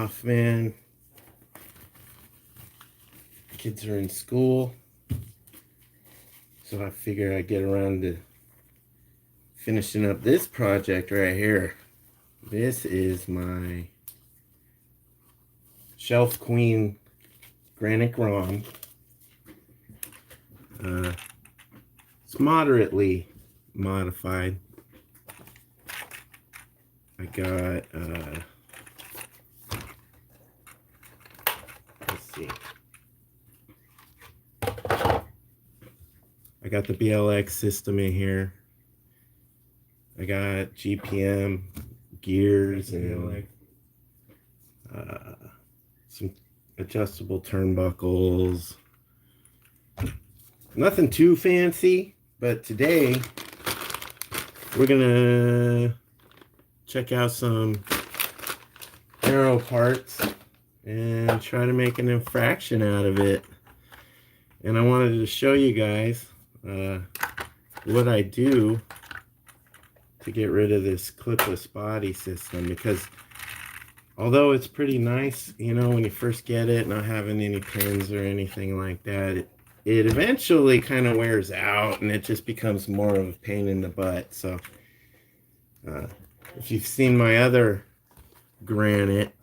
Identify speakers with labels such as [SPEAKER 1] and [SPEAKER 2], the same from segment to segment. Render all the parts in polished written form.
[SPEAKER 1] off, man. Kids are in school, so I figure I'd get around to finishing up this project right here. This is my Shelf Queen Granite Grom. It's moderately modified. I got, let's see. I got the BLX system in here. I got GPM gears and some adjustable turnbuckles. Nothing too fancy, but today we're gonna check out some aero parts and try to make an infraction out of it. And I wanted to show you guys what I do to get rid of this clipless body system, because although it's pretty nice, you know, when you first get it, not having any pins or anything like that, it eventually kind of wears out and it just becomes more of a pain in the butt. So if you've seen my other granite,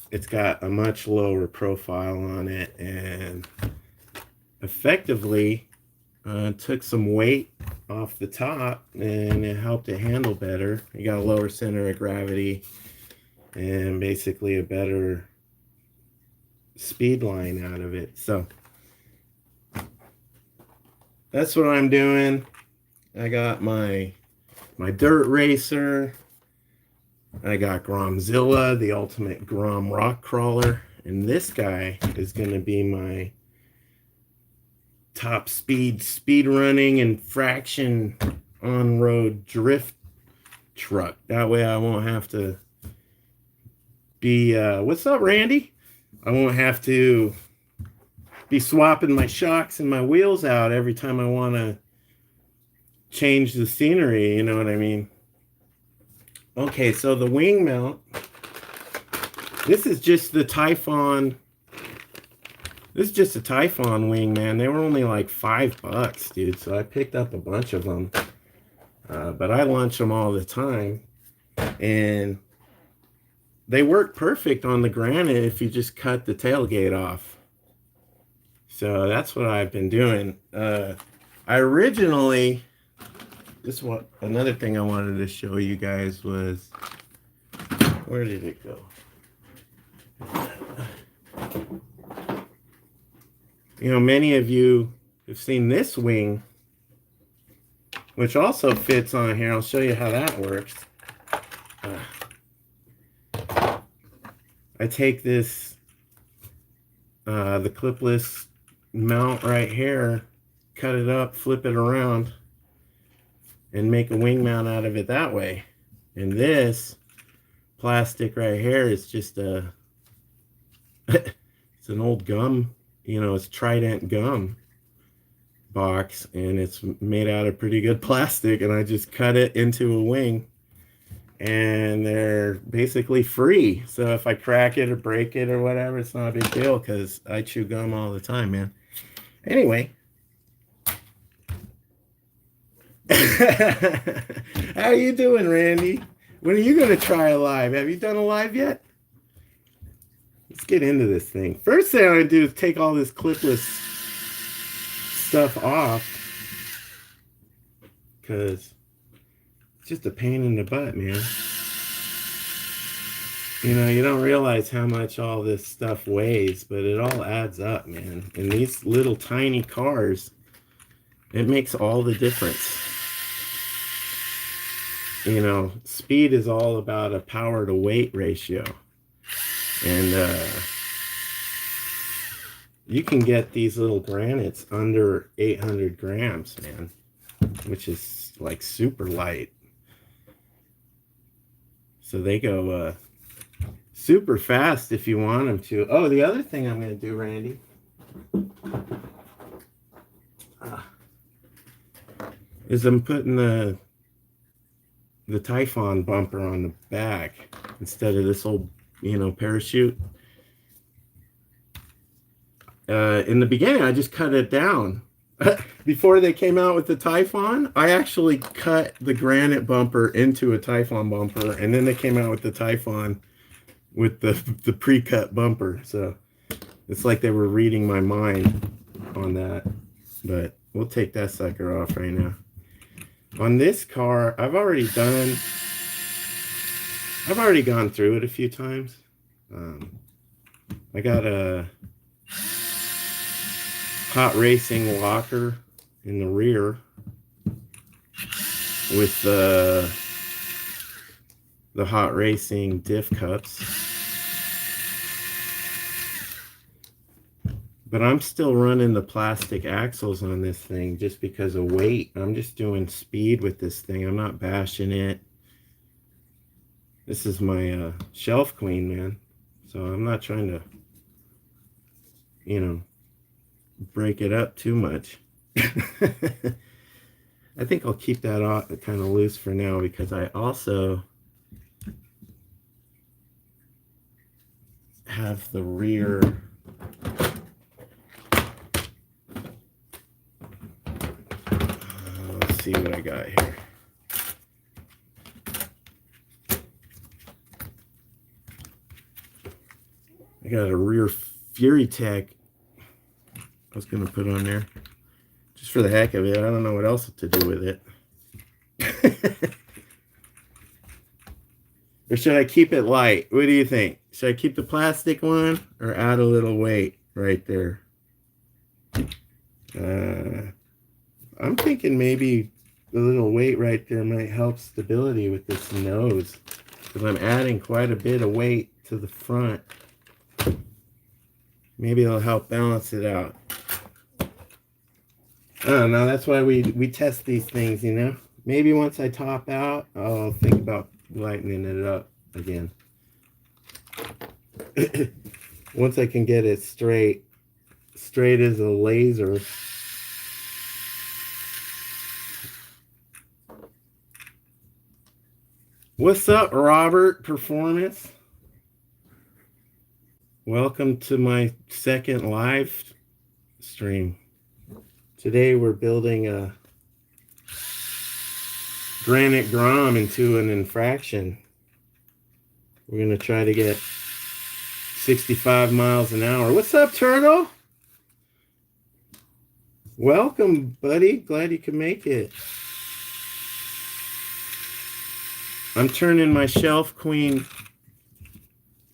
[SPEAKER 1] it's got a much lower profile on it, and effectively took some weight off the top and it helped it handle better. You got a lower center of gravity and basically a better speed line out of it. So that's what I'm doing. I got my dirt racer. I got Gromzilla, the ultimate Grom rock crawler, and this guy is going to be my top speed running infraction on-road drift truck. That way I won't have to be what's up, Randy? I won't have to be swapping my shocks and my wheels out every time I want to change the scenery, you know what I mean? Okay, so the wing mount, this is just the Typhon. This is just a Typhon wing, man. They were only like $5, dude. So I picked up a bunch of them. But I launch them all the time. And they work perfect on the granite if you just cut the tailgate off. So that's what I've been doing. I originally, another thing I wanted to show you guys was, where did it go? You know, many of you have seen this wing, which also fits on here. I'll show you how that works. I take this, the clipless mount right here, cut it up, flip it around, and make a wing mount out of it that way. And this plastic right here is just it's an old gum. You know, it's Trident gum box, and it's made out of pretty good plastic, and I just cut it into a wing, and they're basically free. So if I crack it or break it or whatever, it's not a big deal, because I chew gum all the time, man. Anyway. How you doing, Randy? When are you going to try a live? Have you done a live yet? Let's get into this thing. First thing I'm going to do is take all this clipless stuff off, because it's just a pain in the butt, man. You know, you don't realize how much all this stuff weighs, but it all adds up, man. And these little tiny cars, it makes all the difference. You know, speed is all about a power to weight ratio. And you can get these little granites under 800 grams, man, which is like super light. So they go super fast if you want them to. Oh, the other thing I'm going to do, Randy, is I'm putting the Typhon bumper on the back instead of this old you know, parachute. In the beginning, I just cut it down. Before they came out with the Typhon, I actually cut the granite bumper into a Typhon bumper, and then they came out with the Typhon with the pre-cut bumper. So it's like they were reading my mind on that. But we'll take that sucker off right now. On this car, I've already gone through it a few times. I got a hot racing locker in the rear with the hot racing diff cups, but I'm still running the plastic axles on this thing just because of weight. I'm just doing speed with this thing. I'm not bashing it. This is my shelf queen, man, so I'm not trying to, you know, break it up too much. I think I'll keep that off kind of loose for now, because I also have the rear let's see what I got here. I got a rear Fury Tech I was going to put on there just for the heck of it. I don't know what else to do with it. Or should I keep it light? What do you think? Should I keep the plastic one or add a little weight right there? I'm thinking maybe a little weight right there might help stability with this nose, because I'm adding quite a bit of weight to the front. Maybe it'll help balance it out. I don't know. That's why we test these things, you know. Maybe once I top out, I'll think about lightening it up again. Once I can get it straight as a laser. What's up, Robert Performance? Welcome to my second live stream. Today we're building a granite Grom into an Infraction. We're going to try to get 65 miles an hour. What's up, Turtle? Welcome, buddy. Glad you could make it. I'm turning my Shelf Queen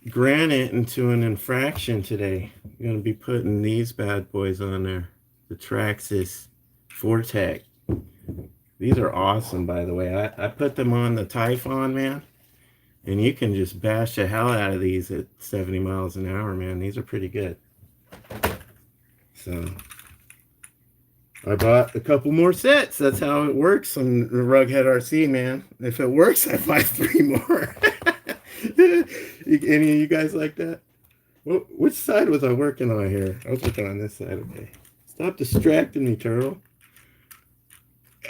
[SPEAKER 1] granite into an Infraction today. I'm going to be putting these bad boys on there. The Traxxas Fortec. These are awesome, by the way. I put them on the Typhon, man. And you can just bash the hell out of these at 70 miles an hour, man. These are pretty good. So I bought a couple more sets. That's how it works on the Rugghead RC, man. If it works, I buy 3 more. Any of you guys like that? Well, which side was I working on here? I was working on this side, okay. Stop distracting me, Turtle.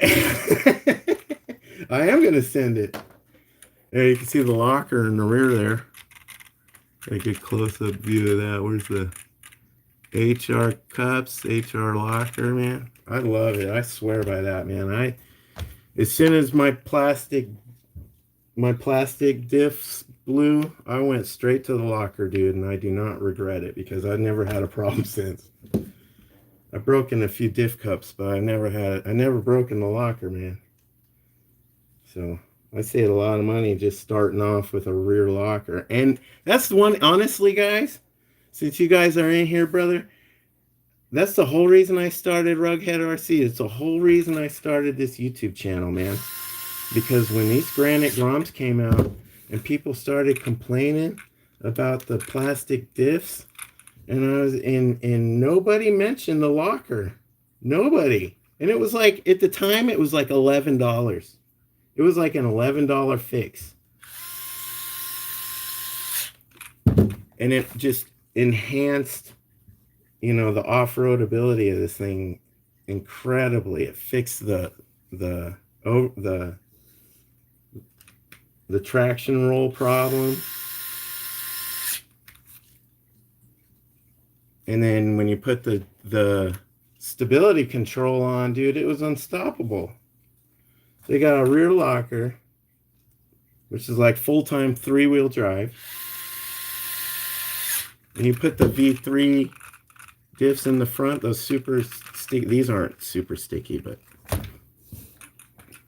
[SPEAKER 1] I am going to send it. There, you can see the locker in the rear there. Got a good close-up view of that. Where's the HR cups, HR locker, man? I love it. I swear by that, man. As soon as my plastic diffs blew, I went straight to the locker, dude, and I do not regret it, because I've never had a problem since. I've broken a few diff cups, but I never broken the locker, man. So I saved a lot of money just starting off with a rear locker. And that's the one, honestly, guys, since you guys are in here, brother, that's the whole reason I started Rugghead RC. It's the whole reason I started this YouTube channel, man. Because when these granite Groms came out and people started complaining about the plastic diffs, and nobody mentioned the locker. Nobody. And it was like, at the time, it was like $11. It was like an $11 fix. And it just enhanced, you know, the off-road ability of this thing incredibly. It fixed the traction roll problem. And then when you put the stability control on, dude, it was unstoppable. They got a rear locker, which is like full-time 3-wheel drive. And you put the V3 diffs in the front, those super sticky. These aren't super sticky, but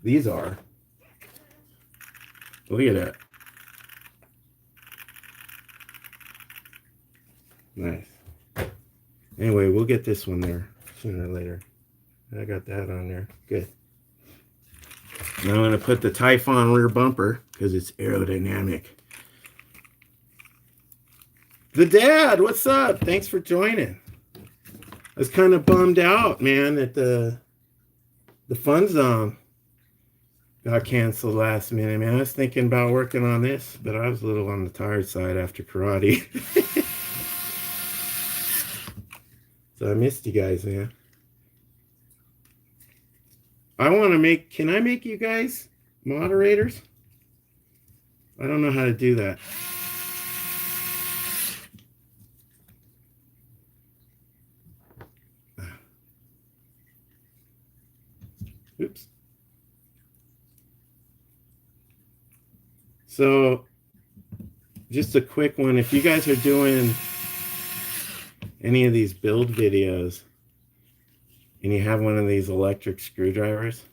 [SPEAKER 1] these are. Look at that. Nice. Anyway, we'll get this one there sooner or later. I got that on there. Good. Now I'm going to put the Typhon rear bumper because it's aerodynamic. The Dad, what's up? Thanks for joining. I was kind of bummed out, man, that the Fun Zone got canceled last minute, man. I was thinking about working on this, but I was a little on the tired side after karate. So I missed you guys, man. I want to make, can I make you guys moderators? I don't know how to do that. Oops. So, just a quick one. If you guys are doing any of these build videos and you have one of these electric screwdrivers,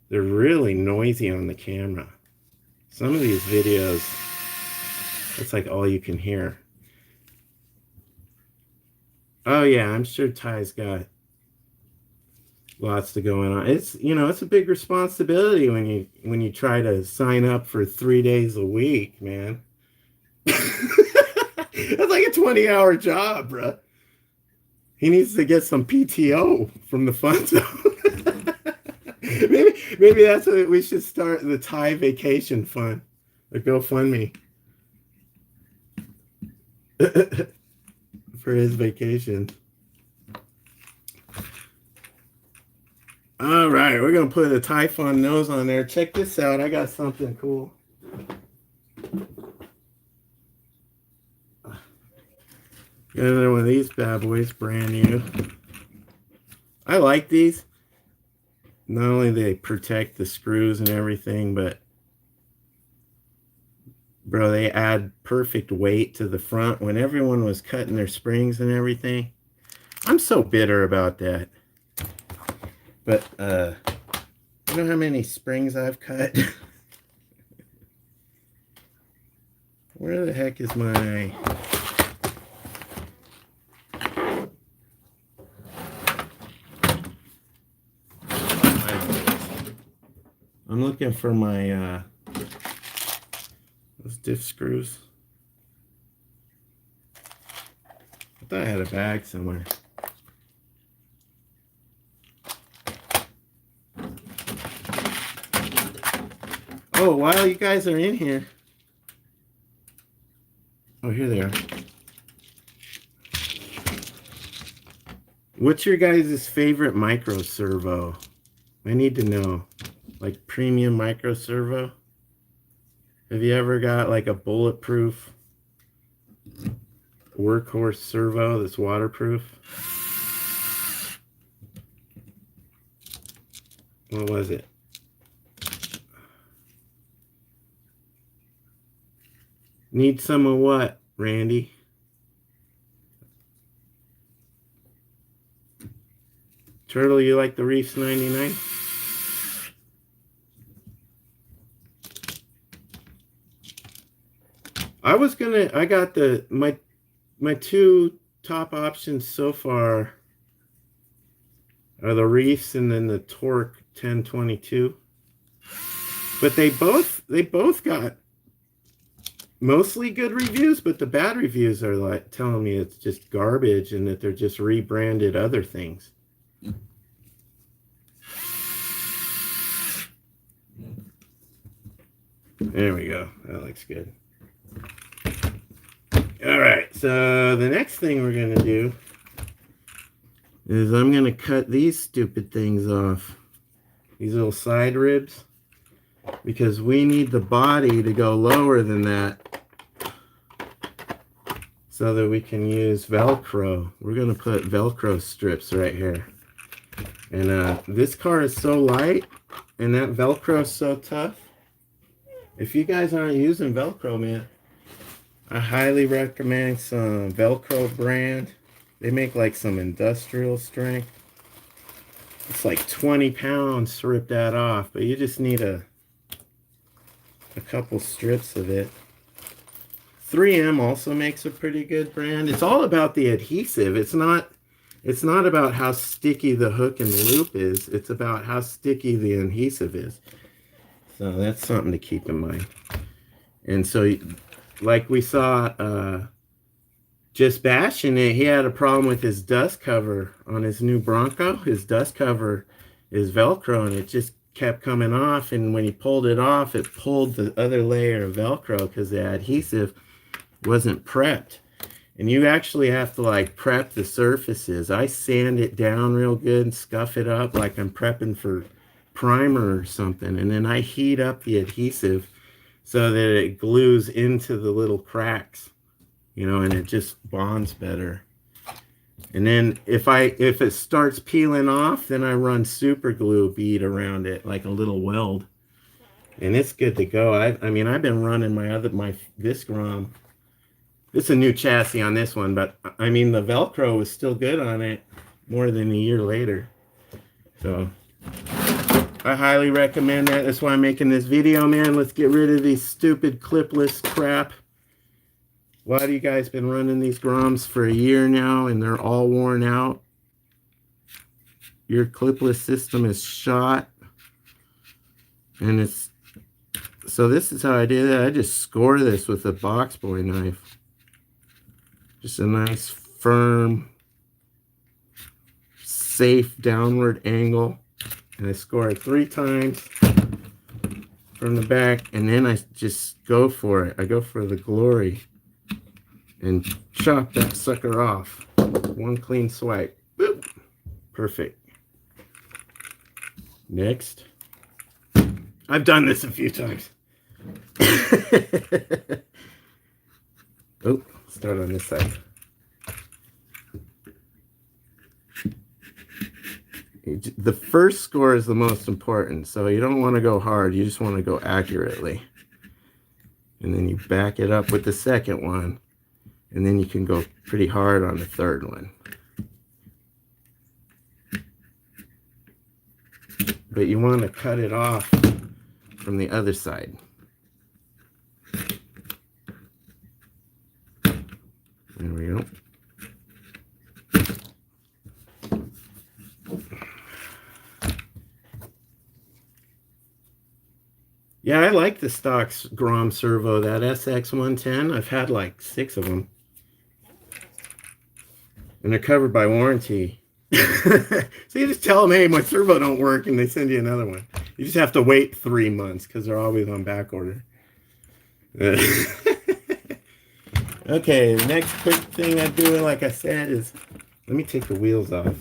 [SPEAKER 1] they're really noisy on the camera. Some of these videos, it's like all you can hear. Oh yeah, I'm sure Ty's got lots to going on. It's, you know, it's a big responsibility when you try to sign up for 3 days a week, man. That's like a 20-hour job, bro. He needs to get some PTO from the Fun Zone. maybe that's what we should start, the Thai vacation fund, or GoFundMe for his vacation. All right, we're gonna put a Typhon nose on there. Check this out. I got something cool. Got another one of these bad boys, brand new. I like these. Not only do they protect the screws and everything, but bro, they add perfect weight to the front when everyone was cutting their springs and everything. I'm so bitter about that. But you know how many springs I've cut? Where the heck is my... I'm looking for my those diff screws. I thought I had a bag somewhere. Oh, while you guys are in here. Oh, here they are. What's your guys' favorite micro servo? I need to know. Like premium micro servo? Have you ever got like a bulletproof workhorse servo that's waterproof? What was it? Need some of what, Randy? Turtle, you like the Reefs 99? I got my two top options so far are the Reefs and then the Torque 1022. But they both got mostly good reviews, but the bad reviews are like telling me it's just garbage and that they're just rebranded other things. There we go. That looks good. All right, so the next thing we're going to do is I'm going to cut these stupid things off. These little side ribs. Because we need the body to go lower than that. so that we can use Velcro. We're going to put Velcro strips right here. And this car is so light, and that Velcro is so tough. If you guys aren't using Velcro, man, I highly recommend some Velcro brand. They make like some industrial strength. It's like 20 pounds to rip that off, but you just need a couple strips of it. 3M also makes a pretty good brand. It's all about the adhesive. It's not about how sticky the hook and loop is. It's about how sticky the adhesive is. So that's something to keep in mind. And so, like we saw, just bashing it, he had a problem with his dust cover on his new Bronco. His dust cover is Velcro, and it just kept coming off. And when he pulled it off, it pulled the other layer of Velcro because the adhesive wasn't prepped. And you actually have to like prep the surfaces. I sand it down real good and scuff it up like I'm prepping for primer or something, and then I heat up the adhesive so that it glues into the little cracks, you know, and it just bonds better. And then if it starts peeling off, then I run super glue bead around it like a little weld, and it's good to go. I mean, I've been running this Grom. It's a new chassis on this one, but I mean the Velcro was still good on it more than a year later. So I highly recommend that. That's why I'm making this video, man. Let's get rid of these stupid clipless crap. A lot of you guys been running these Groms for a year now, and they're all worn out. Your clipless system is shot. And it's... So this is how I did it. I just score this with a box boy knife. Just a nice, firm, safe downward angle. And I score it 3 times from the back, and then I just go for it. I go for the glory and chop that sucker off. One clean swipe. Boop. Perfect. Next. I've done this a few times. Oh, start on this side. The first score is the most important, so you don't want to go hard, you just want to go accurately. And then you back it up with the second one, and then you can go pretty hard on the third one. But you want to cut it off from the other side. There we go. Yeah, I like the stock Grom servo, that SX110. I've had like 6 of them. And they're covered by warranty. So you just tell them, hey, my servo don't work, and they send you another one. You just have to wait 3 months because they're always on back order. Okay, the next quick thing I do, like I said, is let me take the wheels off.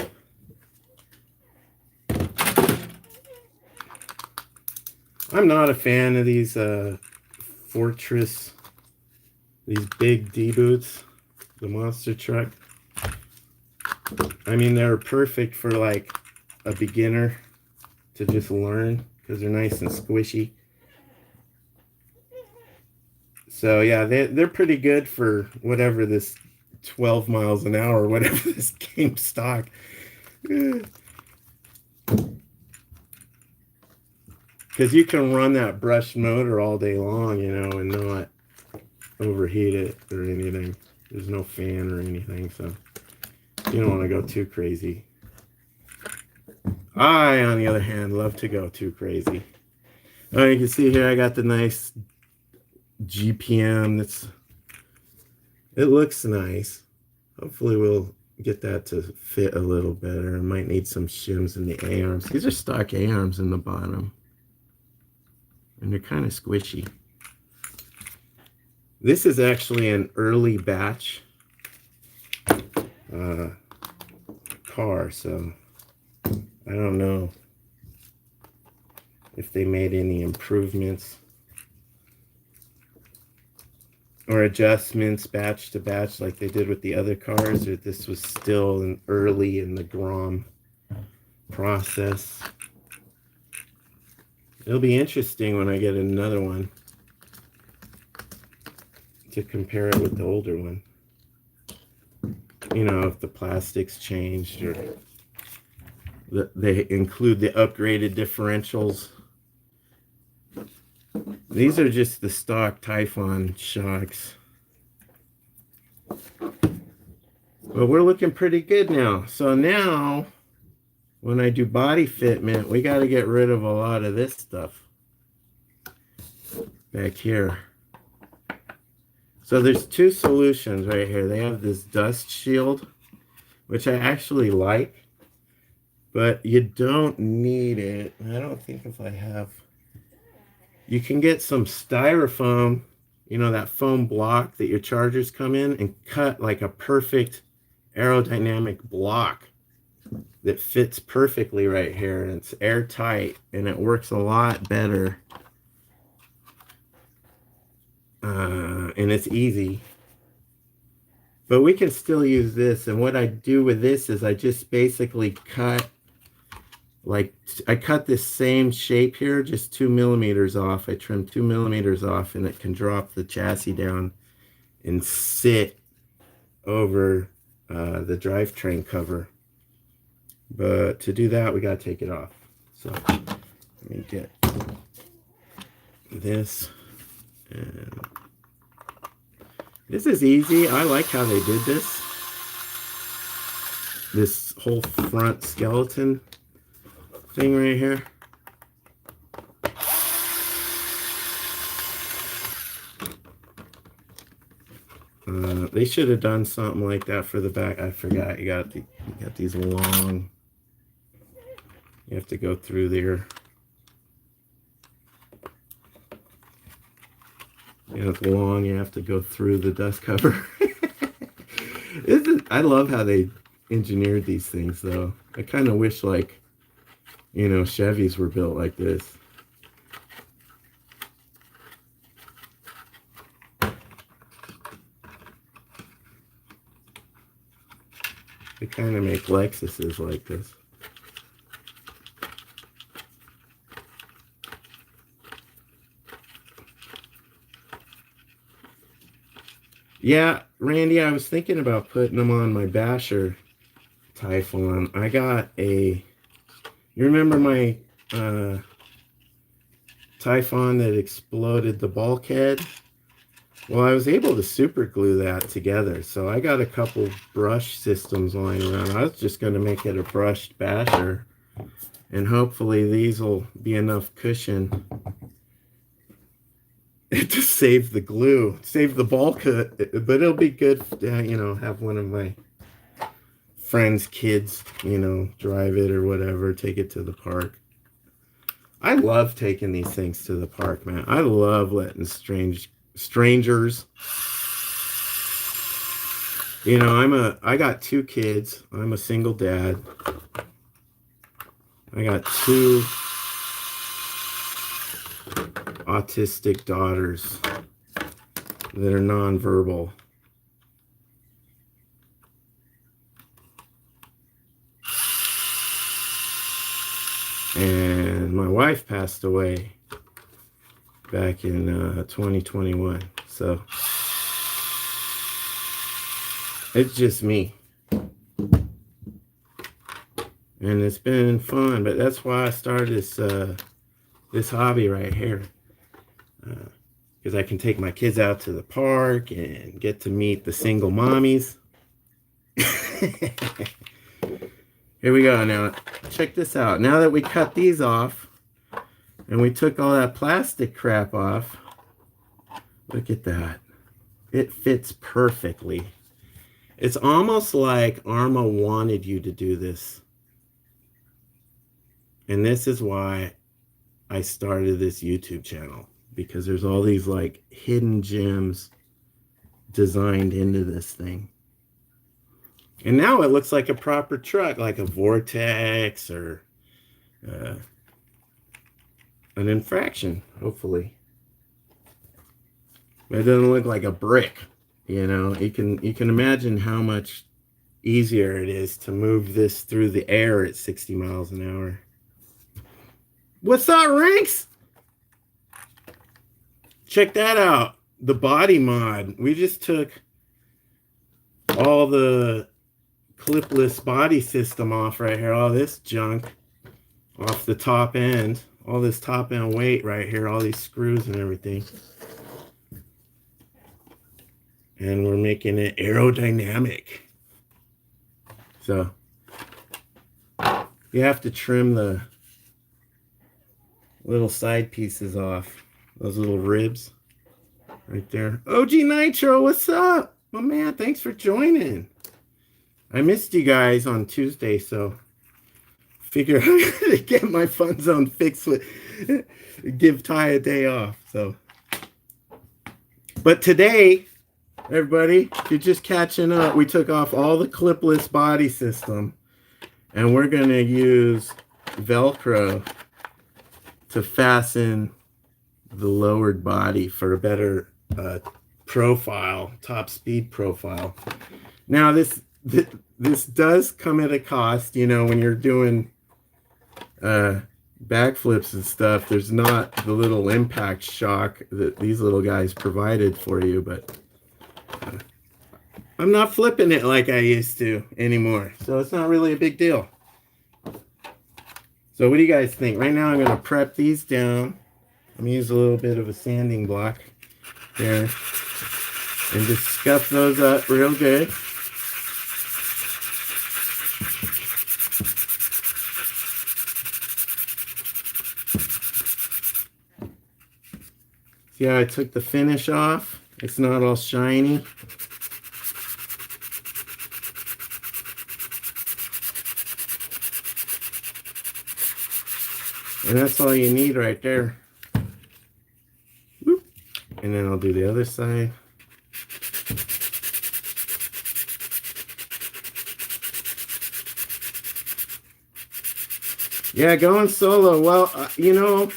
[SPEAKER 1] I'm not a fan of these Fortress, these big D-boots, the monster truck. I mean, they're perfect for like a beginner to just learn because they're nice and squishy. So yeah, they're pretty good for whatever this 12 miles an hour, whatever this came stock. Because you can run that brushed motor all day long, you know, and not overheat it or anything. There's no fan or anything, so you don't want to go too crazy. I, on the other hand, love to go too crazy. Oh, you can see here I got the nice GPM. It looks nice. Hopefully we'll get that to fit a little better. I might need some shims in the A-arms. These are stock A-arms in the bottom. And they're kind of squishy. This is actually an early batch car, so I don't know if they made any improvements. or adjustments batch to batch like they did with the other cars, or this was still early in the Grom process. It'll be interesting when I get another one to compare it with the older one. You know, if the plastics changed or they include the upgraded differentials. These are just the stock Typhon shocks. But we're looking pretty good now. So now, when I do body fitment, we got to get rid of a lot of this stuff back here. So there's two solutions right here. They have this dust shield, which I actually like, but you don't need it. I don't think if I have... You can get some styrofoam, you know, that foam block that your chargers come in, and cut like a perfect aerodynamic block that fits perfectly right here, and it's airtight, and it works a lot better. And it's easy. But we can still use this, and what I do with this is I just basically cut, like, I cut this same shape here, just 2 millimeters off. I trim 2 millimeters off, and it can drop the chassis down and sit over the drivetrain cover. But to do that, we got to take it off. So let me get this. And this is easy. I like how they did this. This whole front skeleton thing right here. They should have done something like that for the back. I forgot. You got these long. You have to go through there. You know, it's long. You have to go through the dust cover. I love how they engineered these things, though. I kind of wish, like, you know, Chevys were built like this. They kind of make Lexuses like this. Yeah, Randy, I was thinking about putting them on my Basher Typhon. I got a... You remember my Typhon that exploded the bulkhead? Well, I was able to super glue that together. So I got a couple brush systems lying around. I was just going to make it a brushed Basher. And hopefully these will be enough cushion to save the glue, save the bulkhead. But it'll be good to, you know, have one of my friends' kids, you know, drive it or whatever, take it to the park. I love taking these things to the park, man. I love letting strangers. You know, I got 2 kids. I'm a single dad. I got 2 autistic daughters that are nonverbal. And my wife passed away back in 2021. So it's just me. And it's been fun, but that's why I started this hobby right here. Because I can take my kids out to the park and get to meet the single mommies. Here we go. Now, check this out. Now that we cut these off and we took all that plastic crap off, look at that. It fits perfectly. It's almost like Arma wanted you to do this. And this is why I started this YouTube channel, because there's all these like hidden gems designed into this thing. And now it looks like a proper truck, like a Vortex or an Infraction, hopefully. But it doesn't look like a brick. You know, you can imagine how much easier it is to move this through the air at 60 miles an hour. What's up, Rinks? Check that out. The body mod. We just took all the clipless body system off right here. All this junk off the top end. All this top end weight right here. All these screws and everything. And we're making it aerodynamic. So you have to trim the little side pieces off. Those little ribs right there. OG Nitro, what's up? My man, thanks for joining. I missed you guys on Tuesday, so figure out how to get my fun zone fixed with give Ty a day off. So, but today, everybody, if you're just catching up, we took off all the clipless body system, and we're gonna use Velcro to fasten the lowered body for a better profile, top speed profile. Now this does come at a cost, you know, when you're doing backflips and stuff. There's not the little impact shock that these little guys provided for you, but I'm not flipping it like I used to anymore, so it's not really a big deal. So what do you guys think? Right now I'm going to prep these down. I'm going to use a little bit of a sanding block there and just scuff those up real good. See how I took the finish off? It's not all shiny. And that's all you need right there. Whoop. And then I'll do the other side. Yeah, going solo. Well, you know,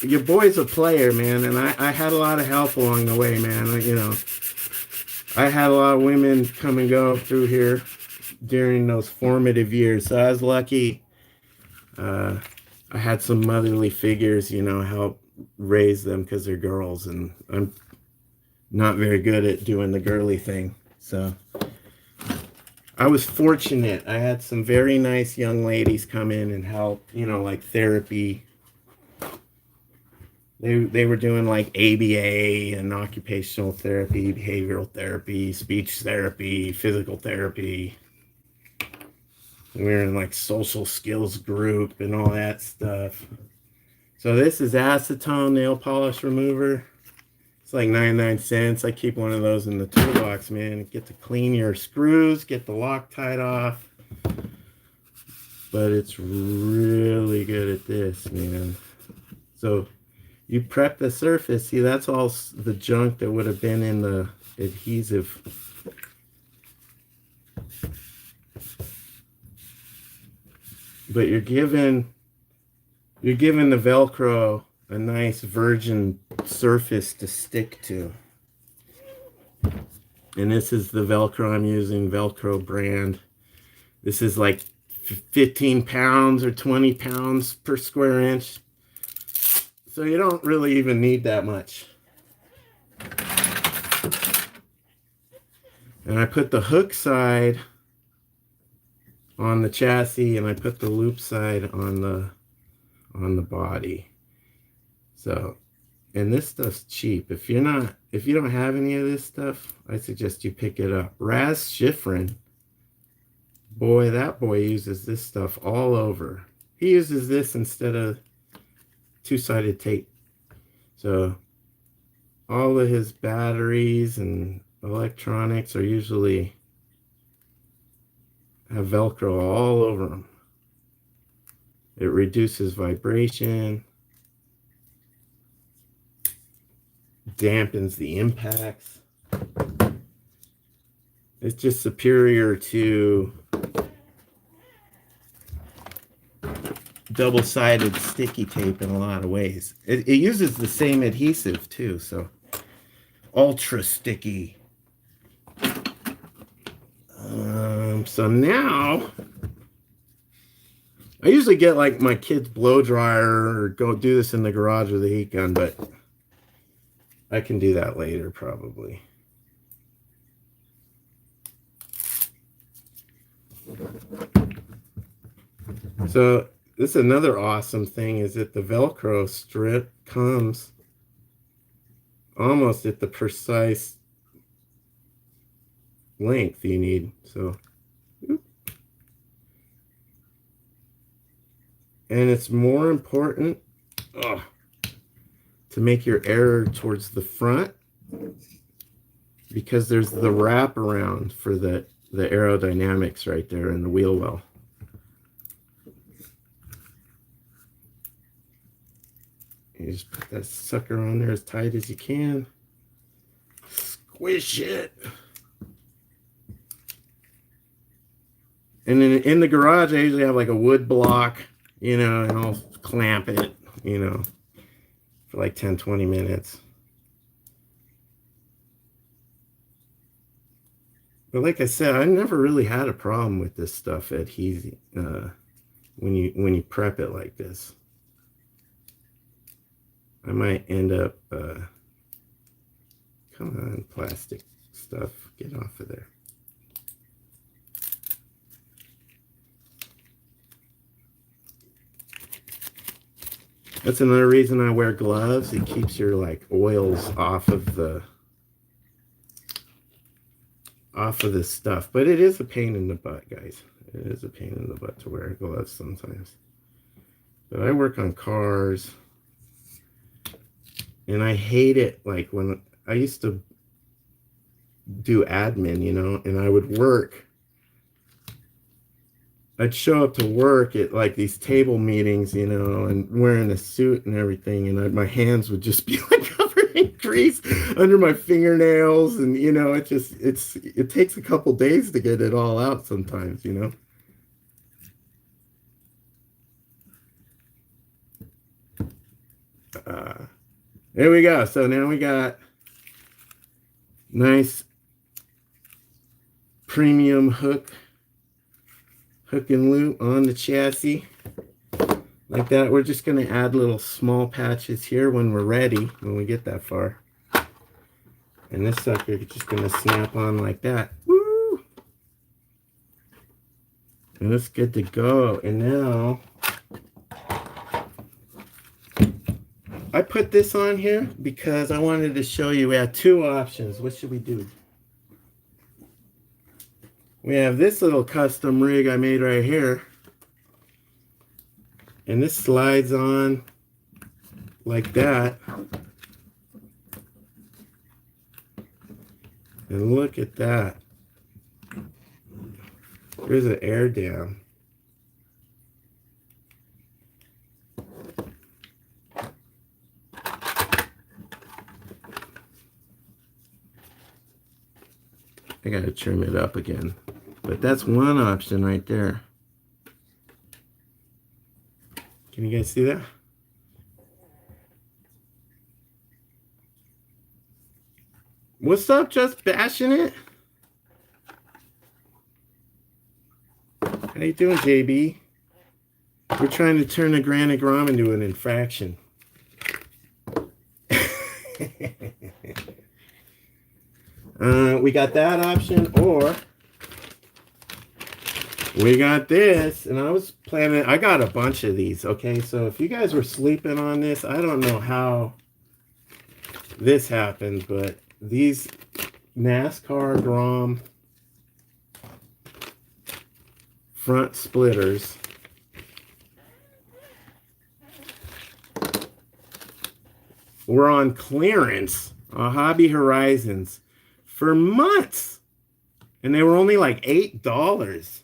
[SPEAKER 1] your boy's a player, man. And I had a lot of help along the way, man. You know, I had a lot of women come and go through here during those formative years. So I was lucky. I had some motherly figures, you know, help raise them because they're girls, and I'm not very good at doing the girly thing. So I was fortunate. I had some very nice young ladies come in and help, you know, like therapy. They were doing like ABA and occupational therapy, behavioral therapy, speech therapy, physical therapy. We were in like social skills group and all that stuff. So this is acetone nail polish remover. It's like 99 cents. I keep one of those in the toolbox, man. Get to clean your screws, get the Loctite off. But it's really good at this, man. So you prep the surface. See, that's all the junk that would have been in the adhesive. But you're giving the Velcro a nice virgin surface to stick to. And this is the Velcro I'm using, Velcro brand. This is like 15 pounds or 20 pounds per square inch. So you don't really even need that much. And I put the hook side on the chassis, and I put the loop side on the body. So, and this stuff's cheap. If you don't have any of this stuff, I suggest you pick it up. Raz Schifrin, boy, that boy uses this stuff all over. He uses this instead of two-sided tape. So all of his batteries and electronics are usually have Velcro all over them. It reduces vibration, dampens the impacts. It's just superior to double-sided sticky tape in a lot of ways. It uses the same adhesive too, so ultra sticky. So now I usually get like my kid's blow dryer or go do this in the garage with a heat gun, but I can do that later probably. So this is another awesome thing, is that the Velcro strip comes almost at the precise length you need. So, and it's more important to make your aero towards the front, because there's the wraparound for the AeroDynamics right there in the wheel well. You just put that sucker on there as tight as you can. Squish it. And then in the garage, I usually have like a wood block, you know, and I'll clamp it, you know, for like 10-20 minutes. But like I said, I never really had a problem with this stuff adhesive when you prep it like this. I might end up come on, plastic stuff, get off of there. That's another reason I wear gloves. It keeps your like oils off of the stuff. But it is a pain in the butt, guys. It is a pain in the butt to wear gloves sometimes. But I work on cars, and I hate it. Like when I used to do admin, you know, and I would work. I'd show up to work at like these table meetings, you know, and wearing a suit and everything, and my hands would just be like covered in grease under my fingernails, and you know, it takes a couple days to get it all out sometimes, you know. There we go. So now we got nice premium hook and loop on the chassis like that. We're just going to add little small patches here when we're ready, when we get that far. And this sucker is just going to snap on like that. Woo! And it's good to go. And now I put this on here because I wanted to show you we have two options. What should we do? We have this little custom rig I made right here. And this slides on like that. And look at that. There's an air dam. I gotta trim it up again. But that's one option right there. Can you guys see that? What's up, just bashing it? How you doing, JB? We're trying to turn the Granite Grom into an infraction. We got that option, or we got this, and I was planning, I got a bunch of these, okay? So if you guys were sleeping on this, I don't know how this happened, but these NASCAR Grom front splitters were on clearance on Hobby Horizons for months, and they were only like $8.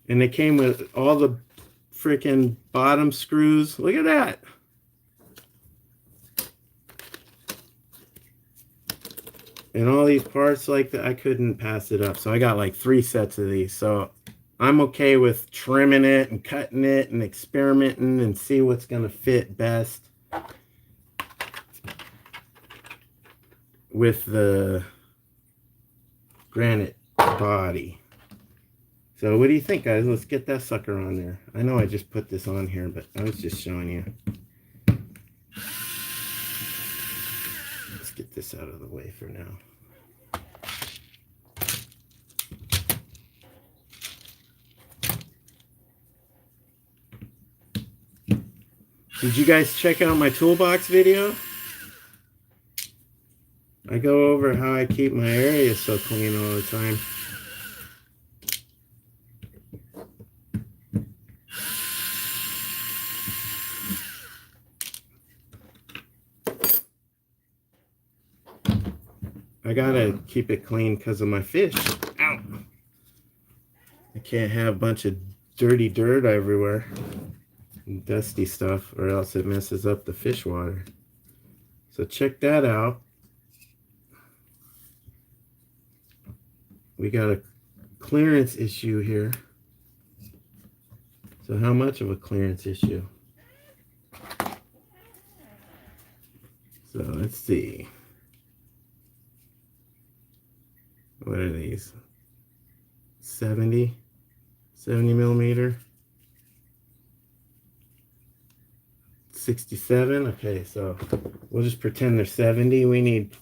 [SPEAKER 1] And they came with all the freaking bottom screws. Look at that. And all these parts like that. I couldn't pass it up. So I got like 3 sets of these. So I'm okay with trimming it and cutting it and experimenting and see what's going to fit best. with the granite body. So what do you think, guys? Let's get that sucker on there. I know I just put this on here, but I was just showing you. Let's get this out of the way for now. Did you guys check out my toolbox video? I go over how I keep my area so clean all the time. I gotta keep it clean because of my fish. Ow! I can't have a bunch of dirty dirt everywhere. Dusty stuff, or else it messes up the fish water. So check that out. We got a clearance issue here. So how much of a clearance issue? So let's see. What are these? 70 millimeter. 67. Okay, so we'll just pretend they're 70. We need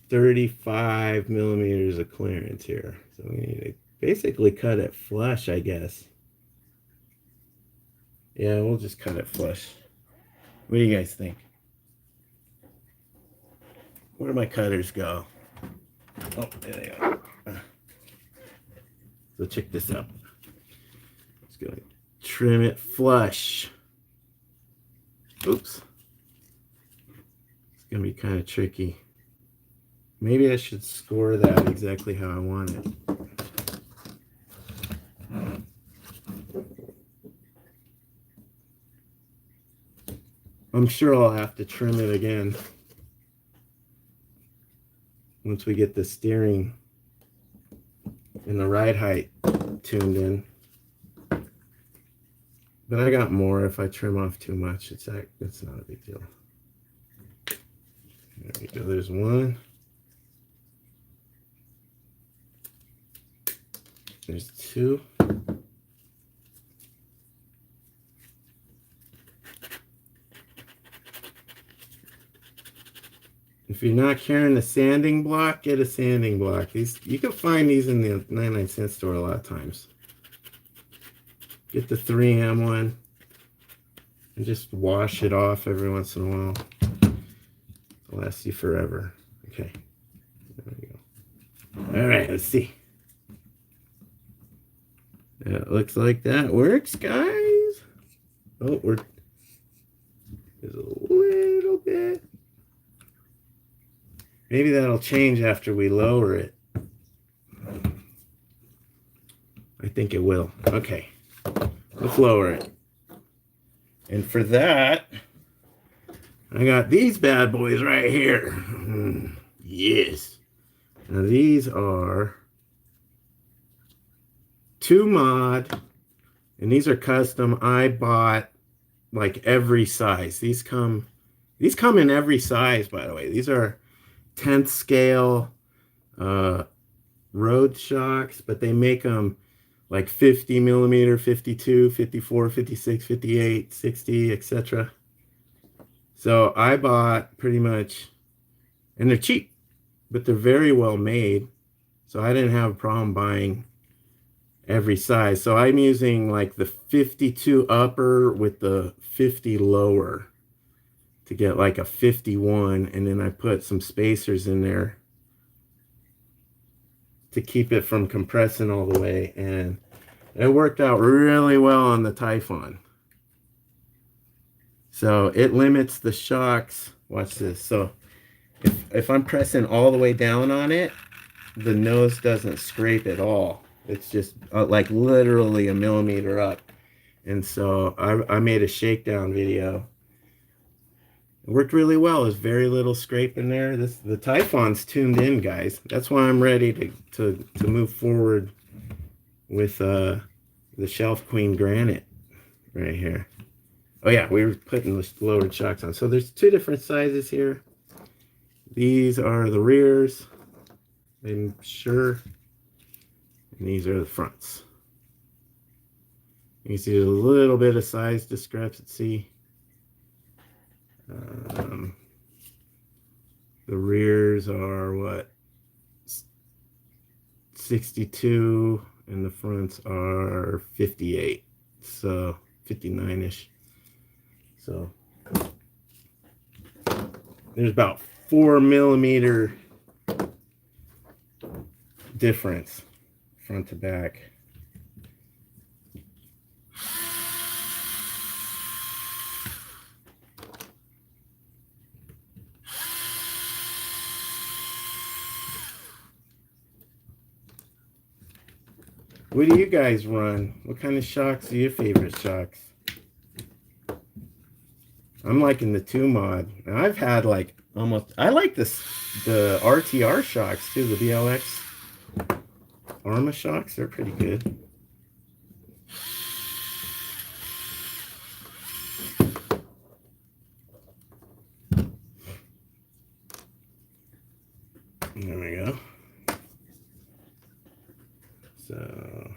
[SPEAKER 1] 35 millimeters of clearance here. So we need to basically cut it flush, I guess. Yeah, we'll just cut it flush. What do you guys think? Where do my cutters go? Oh, there they are. So check this out. Just gonna trim it flush. Oops. It's gonna be kind of tricky. Maybe I should score that exactly how I want it. I'm sure I'll have to trim it again once we get the steering and the ride height tuned in. But I got more. If I trim off too much, it's not a big deal. There we go. There's one. There's two. If you're not carrying the sanding block, get a sanding block. These, you can find these in the 99-cent store a lot of times. Get the 3M one and just wash it off every once in a while. It'll last you forever. Okay. There we go. All right, let's see. It looks like that works, guys. Oh, there's a little bit. Maybe that'll change after we lower it. I think it will. Okay. Let's lower it. And for that, I got these bad boys right here. Yes. Now these are 2 mod, and these are custom. I bought like every size. These come in every size, by the way. These are 10th scale road shocks, but they make them like 50 millimeter, 52, 54, 56, 58, 60, etc. So I bought pretty much, and they're cheap, but they're very well made. So I didn't have a problem buying every size. So I'm using like the 52 upper with the 50 lower to get like a 51, and then I put some spacers in there to keep it from compressing all the way, and it worked out really well on the Typhon. So it limits the shocks. Watch this. So if I'm pressing all the way down on it, the nose doesn't scrape at all. It's just like literally a millimeter up. And so I made a shakedown video. It worked really well. There's very little scrape in there. The Typhon's tuned in, guys. That's why I'm ready to move forward with the Shelf Queen Granite right here. Oh yeah, we were putting the lowered shocks on. So there's 2 different sizes here. These are the rears, I'm sure. And these are the fronts. You see a little bit of size discrepancy. The rears are what? 62 and the fronts are 58. So 59-ish. So there's about 4 millimeter difference front to back. What do you guys run? What kind of shocks are your favorite shocks? I'm liking the 2 mod. And I've had like almost, I like this, the RTR shocks too, the BLX Arma shocks, they're pretty good. There we go. So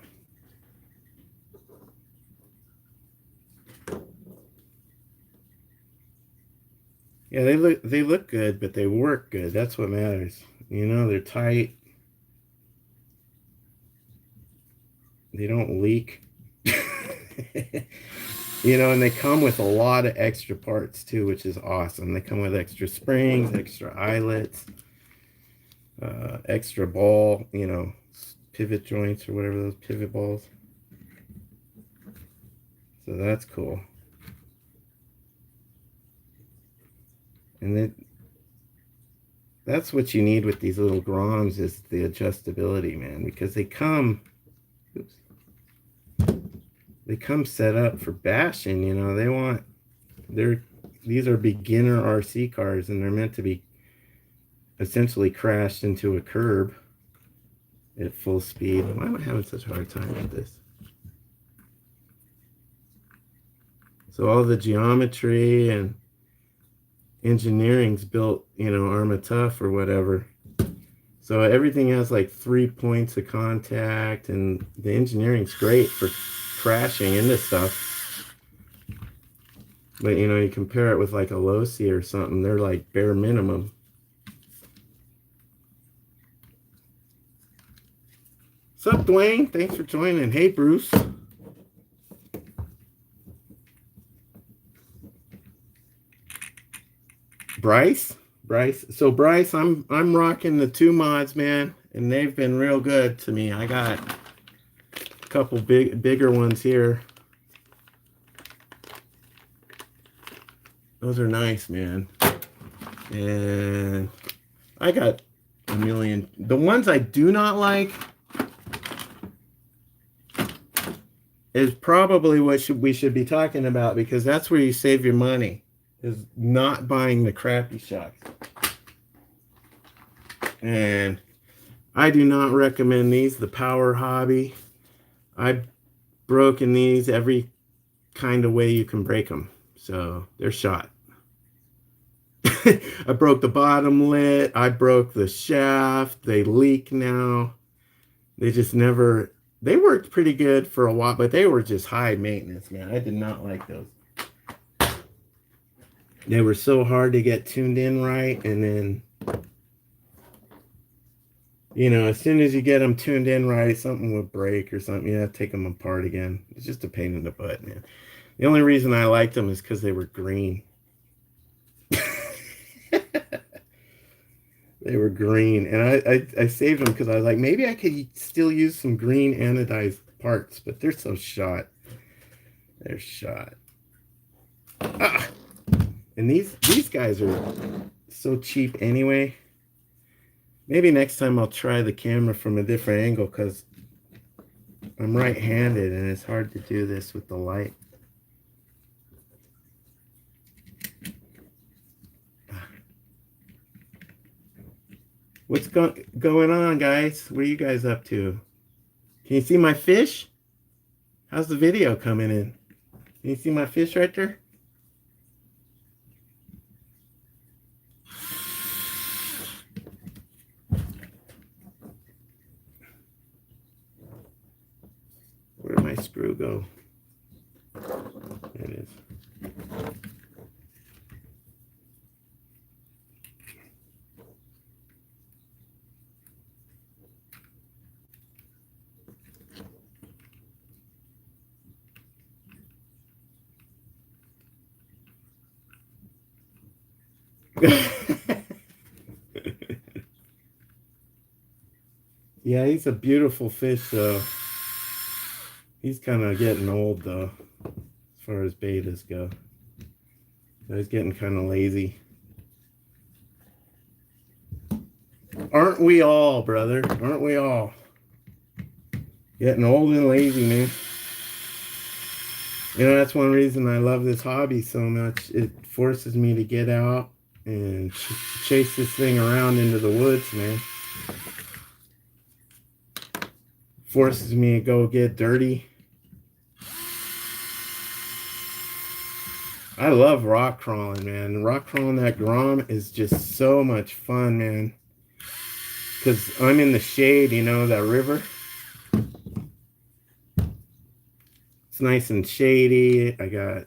[SPEAKER 1] yeah, they look good, but they work good. That's what matters. You know, they're tight. They don't leak. You know, and they come with a lot of extra parts too, which is awesome. They come with extra springs, extra eyelets, extra ball, you know, pivot joints or whatever, those pivot balls. So that's cool. And then that's what you need with these little Groms, is the adjustability, man, because they come, oops, they come set up for bashing. You know, they want, these are beginner RC cars, and they're meant to be essentially crashed into a curb at full speed. Why am I having such a hard time with this? So all the geometry and engineering's built, you know, Arma Tough or whatever. So everything has like 3 points of contact, and the engineering's great for crashing into stuff. But you know, you compare it with like a Losi or something, they're like bare minimum. What's up, Dwayne? Thanks for joining. Hey, Bruce. Bryce. So Bryce, I'm rocking the 2 mods, man, and they've been real good to me. I got a couple bigger ones here. Those are nice, man. And I got a million. The ones I do not like is probably what we should be talking about, because that's where you save your money, is not buying the crappy shocks. And I do not recommend these, the Power Hobby. I've broken these every kind of way you can break them. So they're shot. I broke the bottom lid. I broke the shaft. They leak now. They just never, they worked pretty good for a while, but they were just high maintenance, man. I did not like those. They were so hard to get tuned in right, and then, you know, as soon as you get them tuned in right, something would break or something. You have to take them apart again. It's just a pain in the butt, man. The only reason I liked them is because they were green. They were green, and I saved them because I was like, maybe I could still use some green anodized parts, but they're so shot. They're shot. Ah! And these guys are so cheap anyway. Maybe next time I'll try the camera from a different angle, because I'm right-handed and it's hard to do this with the light. What's going on, guys? What are you guys up to? Can you see my fish? How's the video coming in? Can you see my fish right there? screw go? There it is. Yeah, he's a beautiful fish, though. He's kind of getting old, though, as far as betas go. He's getting kind of lazy. Aren't we all, brother? Aren't we all? Getting old and lazy, man. You know, that's one reason I love this hobby so much. It forces me to get out and chase this thing around into the woods, man. Forces me to go get dirty. I love rock crawling, man. Rock crawling that Grom is just so much fun, man. Because I'm in the shade, you know, that river. It's nice and shady. I got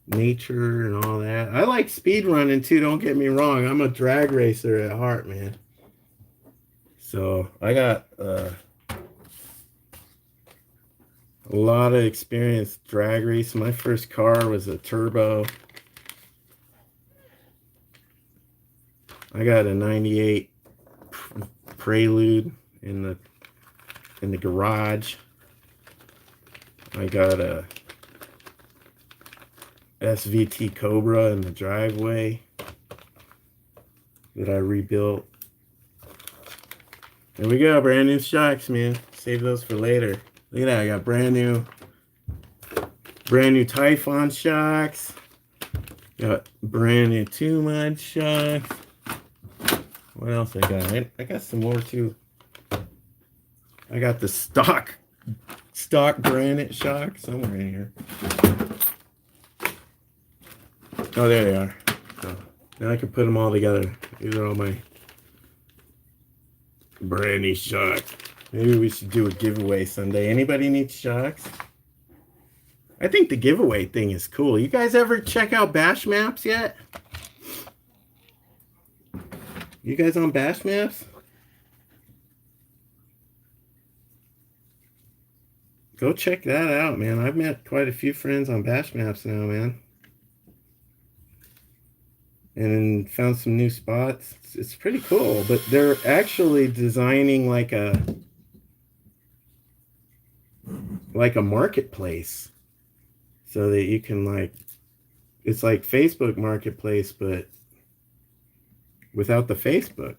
[SPEAKER 1] nature and all that. I like speed running too, don't get me wrong. I'm a drag racer at heart, man. So I got a lot of experience drag racing. My first car was a turbo. I got a 98 Prelude in the garage. I got a SVT Cobra in the driveway that I rebuilt. There we go, brand new shocks, man. Save those for later. Look at that, I got brand new Typhon shocks. Got brand new 2-mud shocks. What else I got? I got some more too. I got the stock granite shock somewhere in here. Oh, there they are. So now I can put them all together. These are all my brand new shocks. Maybe we should do a giveaway someday. Anybody need shocks? I think the giveaway thing is cool. You guys ever check out Bash Maps yet? You guys on Bash Maps? Go check that out, man. I've met quite a few friends on Bash Maps now, man. And found some new spots. It's pretty cool, but they're actually designing like a marketplace so that you can it's like Facebook Marketplace, but without the Facebook.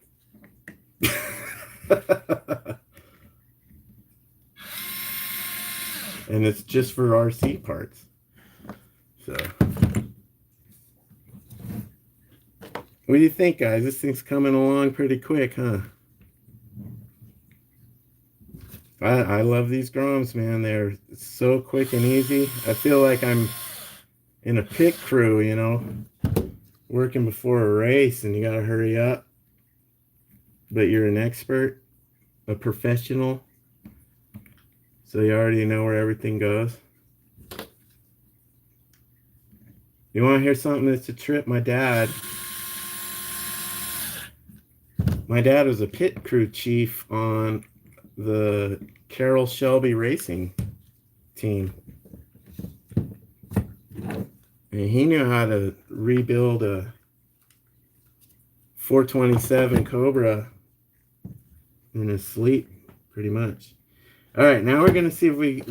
[SPEAKER 1] And it's just for RC parts. So what do you think, guys? This thing's coming along pretty quick, huh? I love these Groms, man. They're so quick and easy. I feel like I'm in a pit crew, you know, working before a race and you gotta hurry up. But you're an expert, a professional, so you already know where everything goes. You want to hear something that's a trip? My dad was a pit crew chief on the Carroll Shelby racing team. And he knew how to rebuild a 427 Cobra in his sleep, pretty much. All right, now we're gonna see if we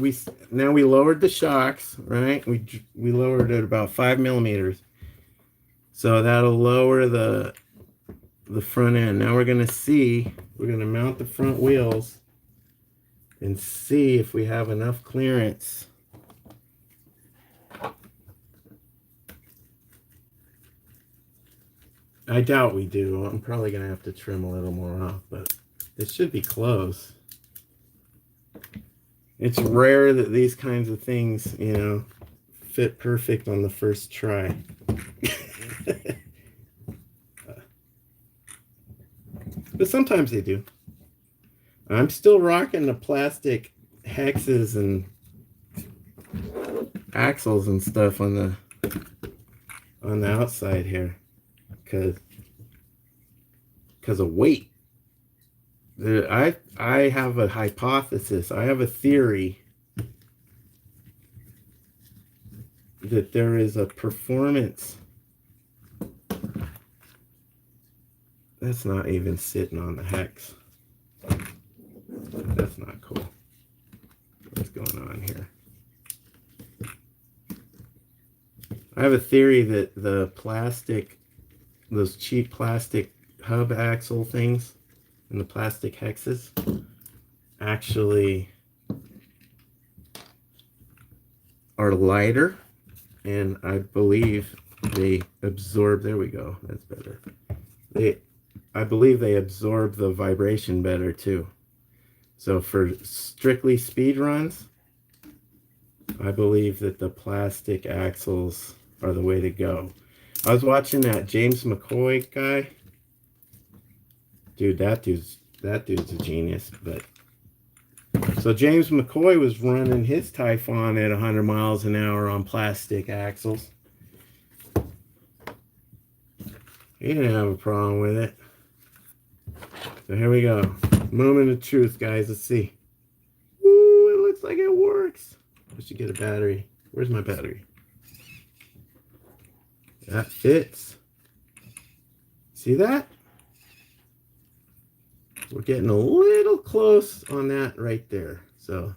[SPEAKER 1] lowered the shocks, right? We lowered it about 5 millimeters, so that'll lower the front end. Now we're gonna mount the front wheels and see if we have enough clearance. I doubt we do. I'm probably gonna have to trim a little more off, but it should be close. It's rare that these kinds of things, you know, fit perfect on the first try. But sometimes they do. I'm still rocking the plastic hexes and axles and stuff on the outside here, because of weight. I have a hypothesis. I have a theory that there is a performance that's not even sitting on the hex. That's not cool. What's going on here? I have a theory that the plastic, those cheap plastic hub axle things and the plastic hexes actually are lighter, and I believe they absorb, there we go, that's better. I believe they absorb the vibration better too. So for strictly speed runs, I believe that the plastic axles are the way to go. I was watching that James McCoy guy. Dude, that dude's a genius. But so James McCoy was running his Typhon at 100 miles an hour on plastic axles. He didn't have a problem with it. So here we go. Moment of truth, guys. Let's see. Ooh, it looks like it works. I should get a battery. Where's my battery? That fits. See that? We're getting a little close on that right there. So,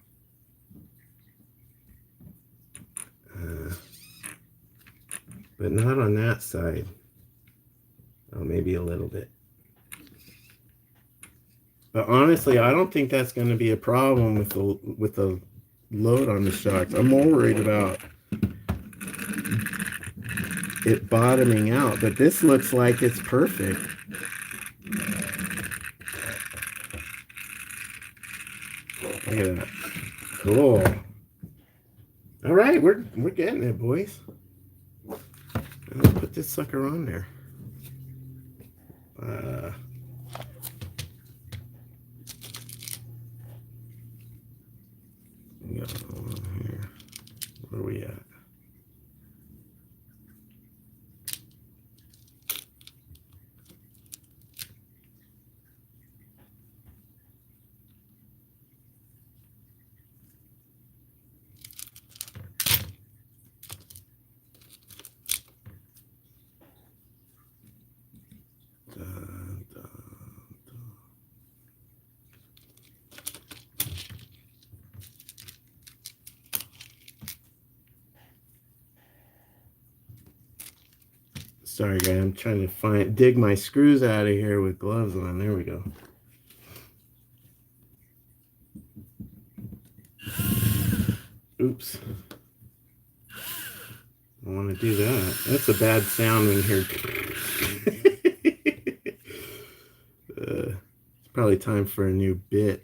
[SPEAKER 1] but not on that side. Oh, maybe a little bit. But honestly, I don't think that's going to be a problem with the load on the shocks. I'm more worried about it bottoming out, but this looks like it's perfect. Look at that. Cool. All right, we're getting it, boys. Let's put this sucker on there. Here. Where are we at? Sorry, guys, I'm trying to dig my screws out of here with gloves on. There we go. Oops. I want to do that. That's a bad sound when you hear. It's probably time for a new bit.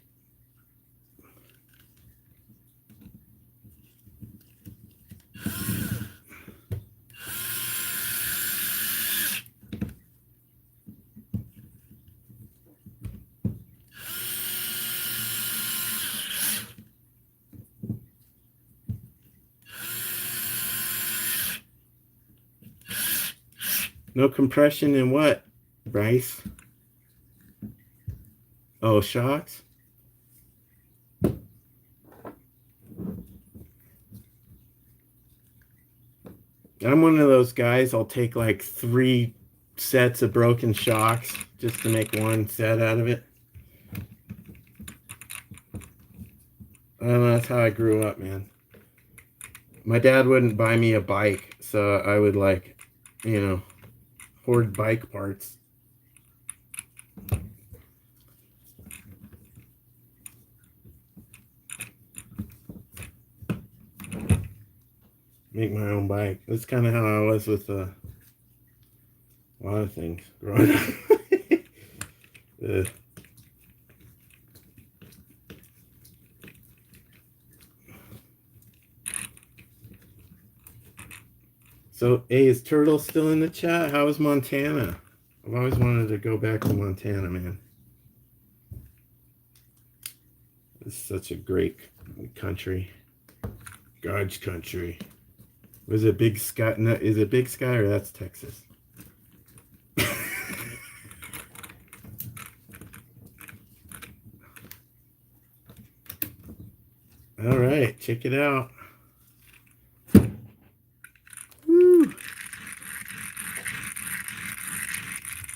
[SPEAKER 1] No compression in what, Bryce? Oh, shocks? I'm one of those guys, I'll take like 3 sets of broken shocks just to make one set out of it. I don't know, that's how I grew up, man. My dad wouldn't buy me a bike, so I would, like, you know, hoard bike parts. Make my own bike. That's kind of how I was with a lot of things growing up. So, hey, is Turtle still in the chat? How is Montana? I've always wanted to go back to Montana, man. It's such a great country. God's country. Was it Big Sky? No, is it Big Sky or that's Texas? All right, check it out. Woo.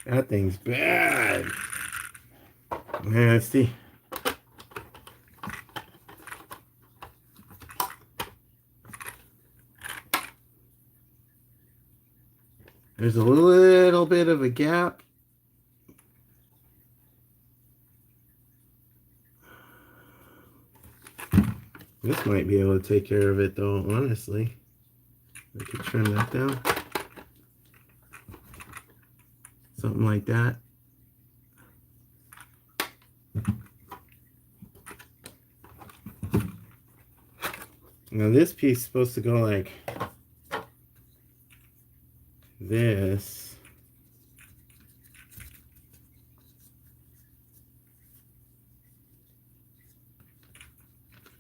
[SPEAKER 1] That thing's bad. Nasty. There's a little bit of a gap. This might be able to take care of it though, honestly. I could trim that down. Something like that. Now this piece is supposed to go like this.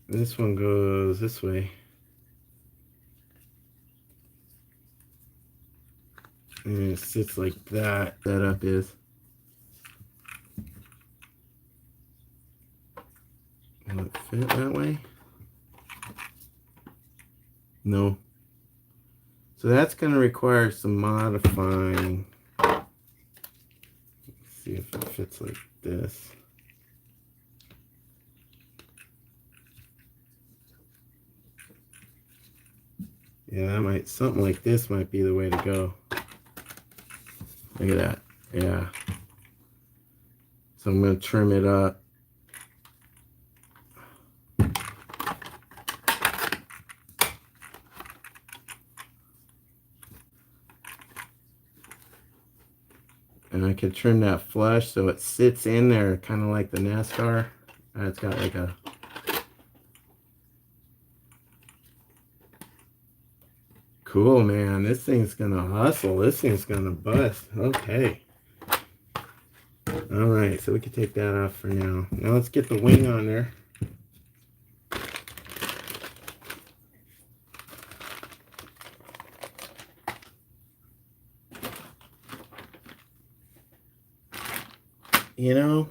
[SPEAKER 1] This one goes this way. And it sits like that. Setup is. Will it fit that way? No. So that's going to require some modifying. Let's see if it fits like this. Yeah, that might, something like this might be the way to go. Look at that. Yeah. So I'm going to trim it up. And I can trim that flush so it sits in there kind of like the NASCAR. It's got like a cool, man. This thing's gonna hustle. This thing's gonna bust. Okay. All right, so we can take that off for now. Now let's get the wing on there. You know,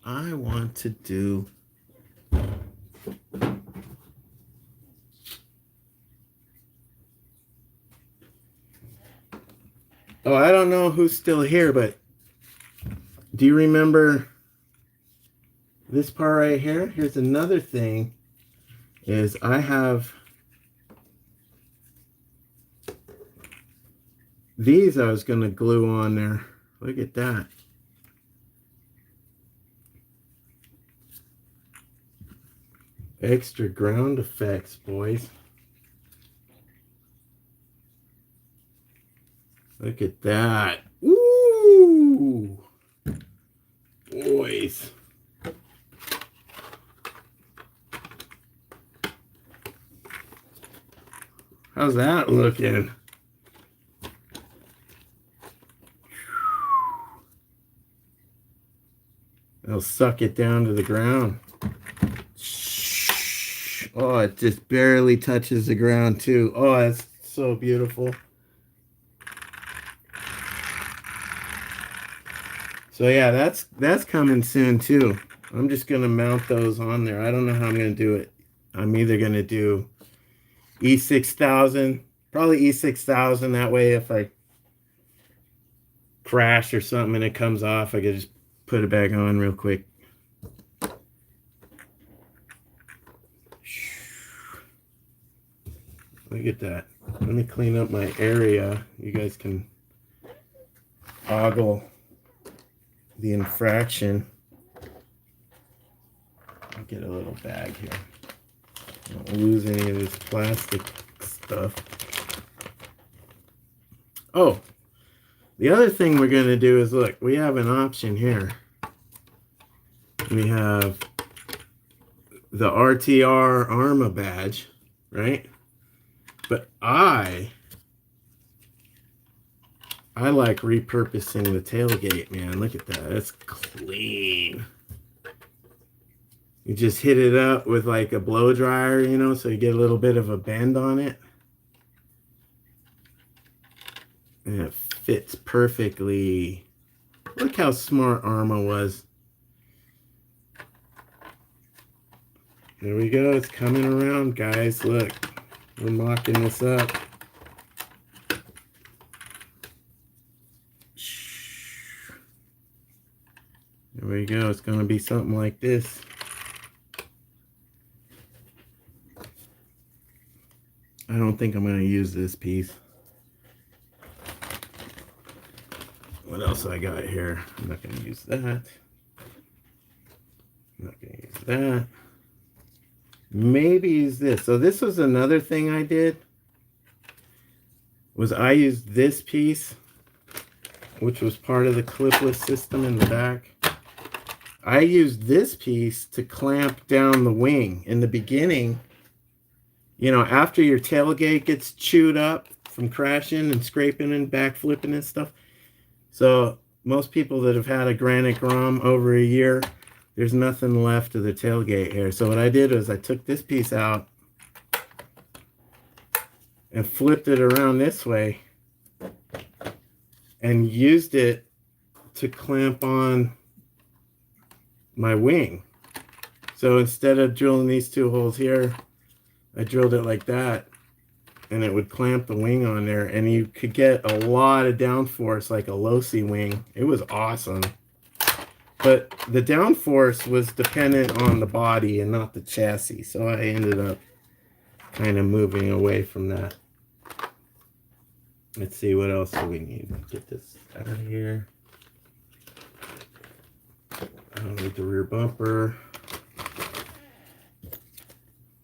[SPEAKER 1] I want to do oh, I don't know who's still here, but do you remember this part right here? Here's another thing is I have these I was going to glue on there. Look at that. Extra ground effects, boys. Look at that. Ooh. Boys. How's that looking? It'll suck it down to the ground. Oh, it just barely touches the ground too. Oh, that's so beautiful. So yeah, that's coming soon too. I'm just gonna mount those on there. I don't know how I'm gonna do it. I'm either gonna do E6000, probably E6000. That way, if I crash or something and it comes off, I can just put it back on real quick. Look at that. Let me clean up my area. You guys can ogle the infraction. I'll get a little bag here. Don't lose any of this plastic stuff. Oh, the other thing we're going to do is, look, we have an option here. We have the RTR ARMA badge, right? But I like repurposing the tailgate, man. Look at that. That's clean. You just hit it up with like a blow dryer, you know, so you get a little bit of a bend on it. And it fits perfectly. Look how smart Arma was. There we go. It's coming around, guys. Look, we're mocking this up. There we go. It's going to be something like this. I don't think I'm going to use this piece. What else I got here? I'm not going to use that. I'm not going to use that. Maybe use this. So this was another thing I did. Was I used this piece, which was part of the clipless system in the back. I used this piece to clamp down the wing. In the beginning, you know, after your tailgate gets chewed up from crashing and scraping and backflipping and stuff. So most people that have had a granite Grom over a year, there's nothing left of the tailgate here. So what I did was I took this piece out and flipped it around this way and used it to clamp on my wing. So instead of drilling these two holes here, I drilled it like that, and it would clamp the wing on there, and you could get a lot of downforce like a low-C wing. It was awesome. But the downforce was dependent on the body and not the chassis, so I ended up kind of moving away from that. Let's see, what else do we need? Get this out of here. I don't need the rear bumper.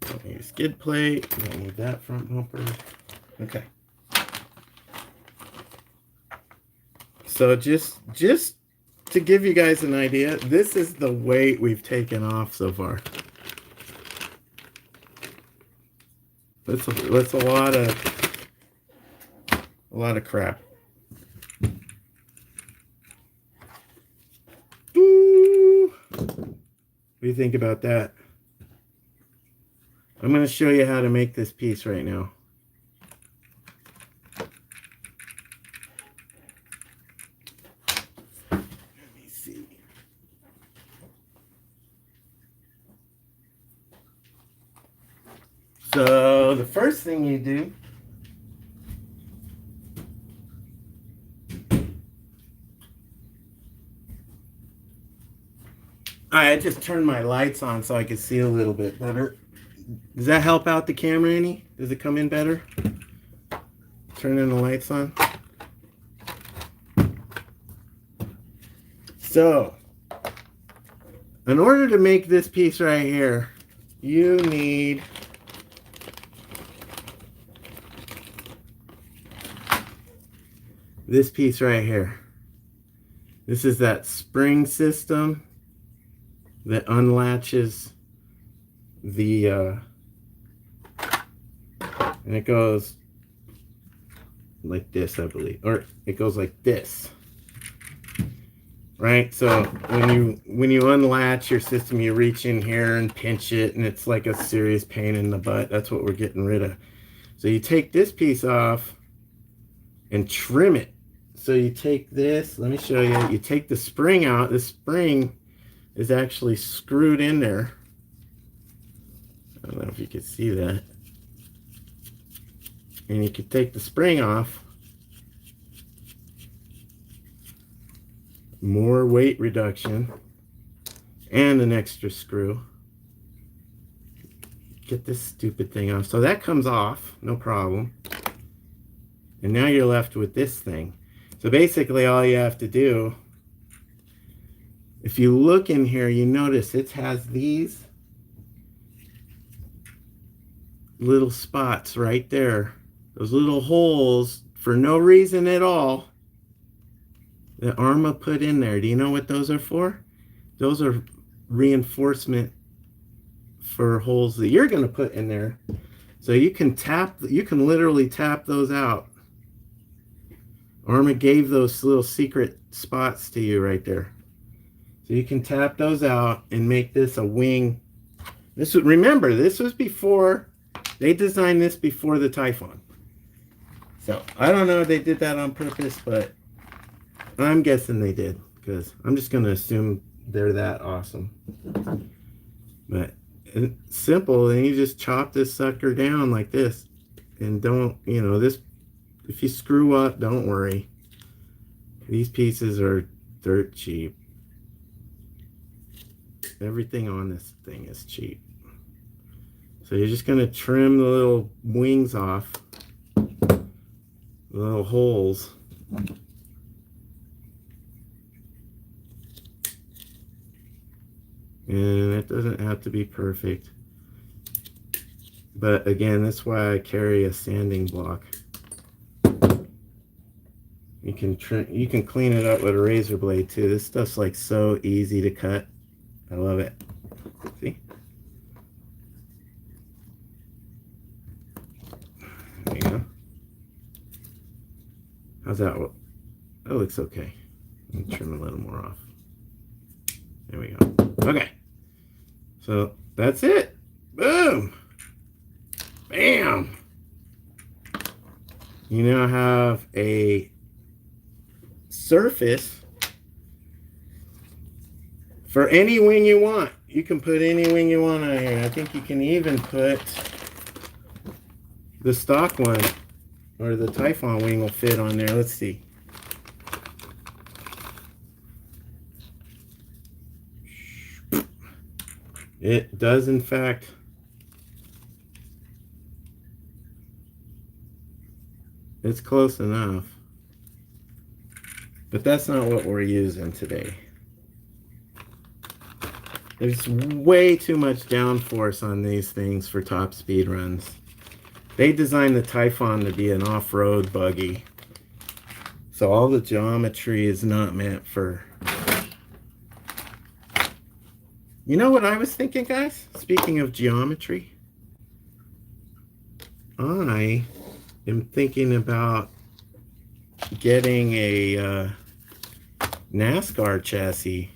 [SPEAKER 1] Don't need a skid plate. Don't need that front bumper. Okay. So just to give you guys an idea, this is the weight we've taken off so far. That's a lot of crap. Boo! What do you think about that? I'm going to show you how to make this piece right now. Let me see. So the first thing you do I just turned my lights on so I could see a little bit better. Does that help out the camera any? Does it come in better? Turning the lights on. So, in order to make this piece right here, you need this piece right here. This is that spring system that unlatches the and it goes like this, I believe, or it goes like this, right? So when you unlatch your system, you reach in here and pinch it, and it's like a serious pain in the butt. That's what we're getting rid of. So you take this piece off and trim it. So you take this, let me show you. You take the spring out. The spring is actually screwed in there. I don't know if you can see that. And you can take the spring off. More weight reduction. And an extra screw. Get this stupid thing off. So that comes off, no problem. And now you're left with this thing. So basically all you have to do, if you look in here, you notice it has these little spots right there. Those little holes for no reason at all that Arma put in there. Do you know what those are for? Those are reinforcement for holes that you're going to put in there. So you can literally tap those out. Arma gave those little secret spots to you right there. So you can tap those out and make this a wing. Remember, this was before, they designed this before the Typhon. So I don't know if they did that on purpose, but I'm guessing they did, because I'm just going to assume they're that awesome. But it's simple, and you just chop this sucker down like this. And don't, you know, this, if you screw up, don't worry. These pieces are dirt cheap. Everything on this thing is cheap. So you're just going to trim the little wings off, the little holes. And it doesn't have to be perfect. But again, that's why I carry a sanding block. You can clean it up with a razor blade too. This stuff's like so easy to cut. I love it. See? There you go. How's that? That looks okay. Let me trim a little more off. There we go. Okay. So that's it. Boom. Bam. You now have a surface for any wing you want. You can put any wing you want on here. I think you can even put the stock one, or the Typhon wing will fit on there. Let's see. It does, in fact. It's close enough. But that's not what we're using today. There's way too much downforce on these things for top speed runs. They designed the Typhon to be an off-road buggy. So all the geometry is not meant for... You know what I was thinking, guys? Speaking of geometry, I am thinking about getting a NASCAR chassis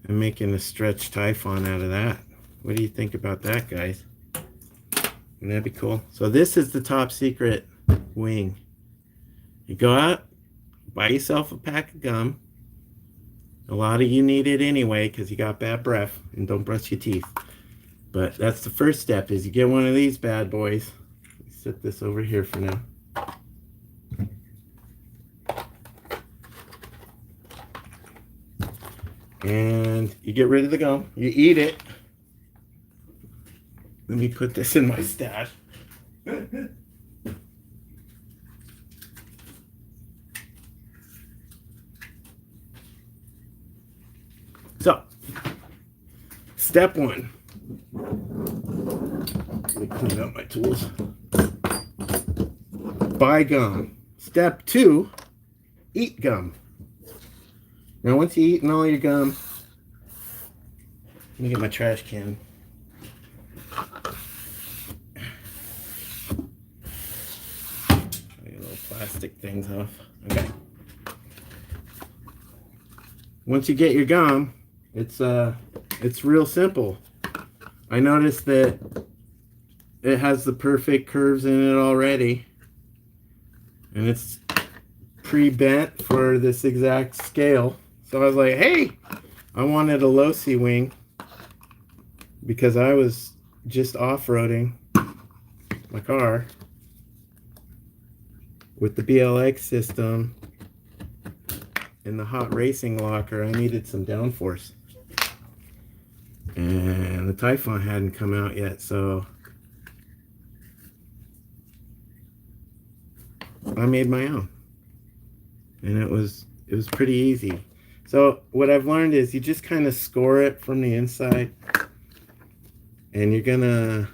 [SPEAKER 1] and making a stretch Typhon out of that. What do you think about that, guys? Wouldn't that be cool? So this is the top secret wing. You go out, buy yourself a pack of gum. A lot of you need it anyway because you got bad breath and don't brush your teeth. But that's the first step, is you get one of these bad boys. Set this over here for now. And you get rid of the gum. You eat it. Let me put this in my stash. So, step one. Let me clean up my tools. Buy gum. Step two, eat gum. Now, once you've eaten all your gum, let me get my trash can. Get little plastic things off. Okay. Once you get your gum, it's real simple. I noticed that it has the perfect curves in it already, and it's pre-bent for this exact scale. So I was like, hey, I wanted a low-C wing because I was just off-roading my car with the BLX system in the hot racing locker. I needed some downforce. And the Typhon hadn't come out yet, so I made my own. And it was pretty easy. So what I've learned is you just kind of score it from the inside, and you're gonna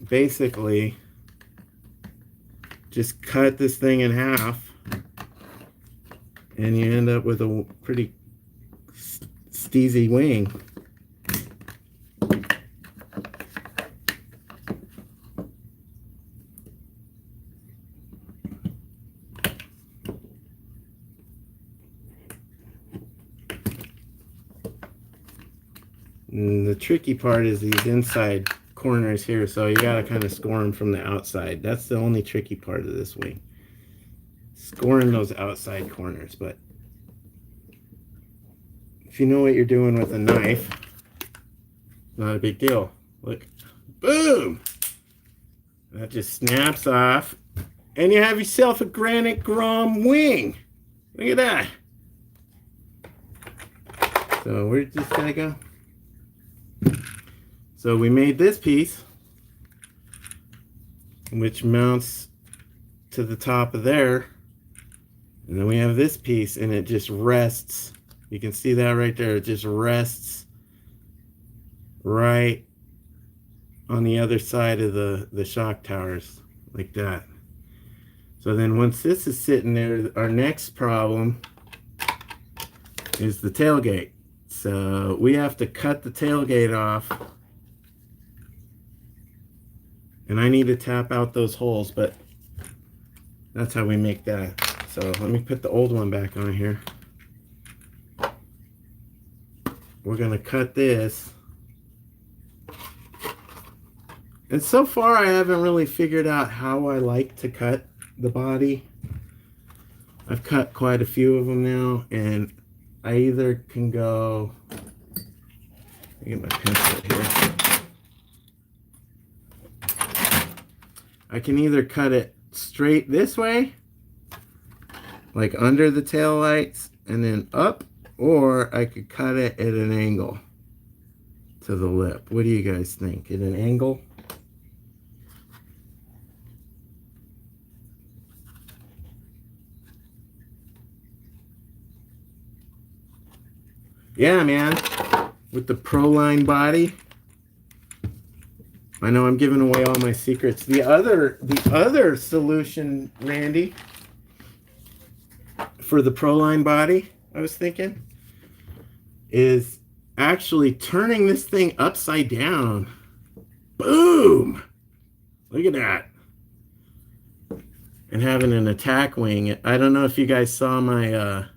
[SPEAKER 1] basically just cut this thing in half, and you end up with a pretty steezy wing. And the tricky part is these inside corners here, so you gotta kind of score them from the outside. That's the only tricky part of this wing. Scoring those outside corners, but if you know what you're doing with a knife, not a big deal. Look, boom! That just snaps off, and you have yourself a granite Grom wing. Look at that. So where's this guy go? So we made this piece, which mounts to the top of there, and then we have this piece, and it just rests. You can see that right there. It just rests right on the other side of the shock towers, like that. So then once this is sitting there, our next problem is the tailgate. So we have to cut the tailgate off, and I need to tap out those holes, but that's how we make that. So let me put the old one back on here. We're gonna cut this. And so far I haven't really figured out how I like to cut the body. I've cut quite a few of them now, and I either can go, let me get my pencil here. I can either cut it straight this way, like under the tail lights, and then up, or I could cut it at an angle to the lip. What do you guys think? At an angle? Yeah, man, with the Proline body. I know I'm giving away all my secrets. The other solution, Randy, for the Proline body, I was thinking, is actually turning this thing upside down. Boom! Look at that. And having an attack wing. I don't know if you guys saw my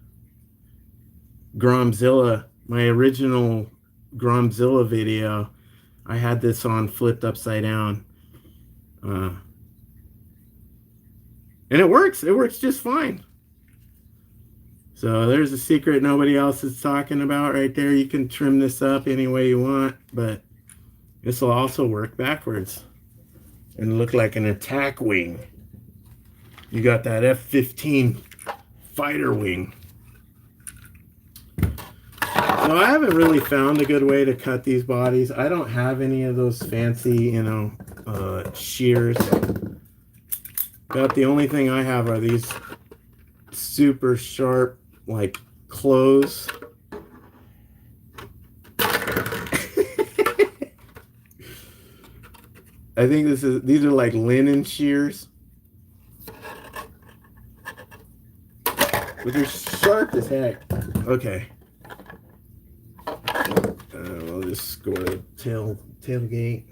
[SPEAKER 1] Gromzilla, my original Gromzilla video. I had this on flipped upside down. And it works. It works just fine. So there's a secret nobody else is talking about right there. You can trim this up any way you want, but this will also work backwards and look like an attack wing. You got that F-15 fighter wing. So I haven't really found a good way to cut these bodies. I don't have any of those fancy, shears. About the only thing I have are these super sharp, like, clothes. I think these are like linen shears. But they're sharp as heck. Okay. I'll just score the tailgate.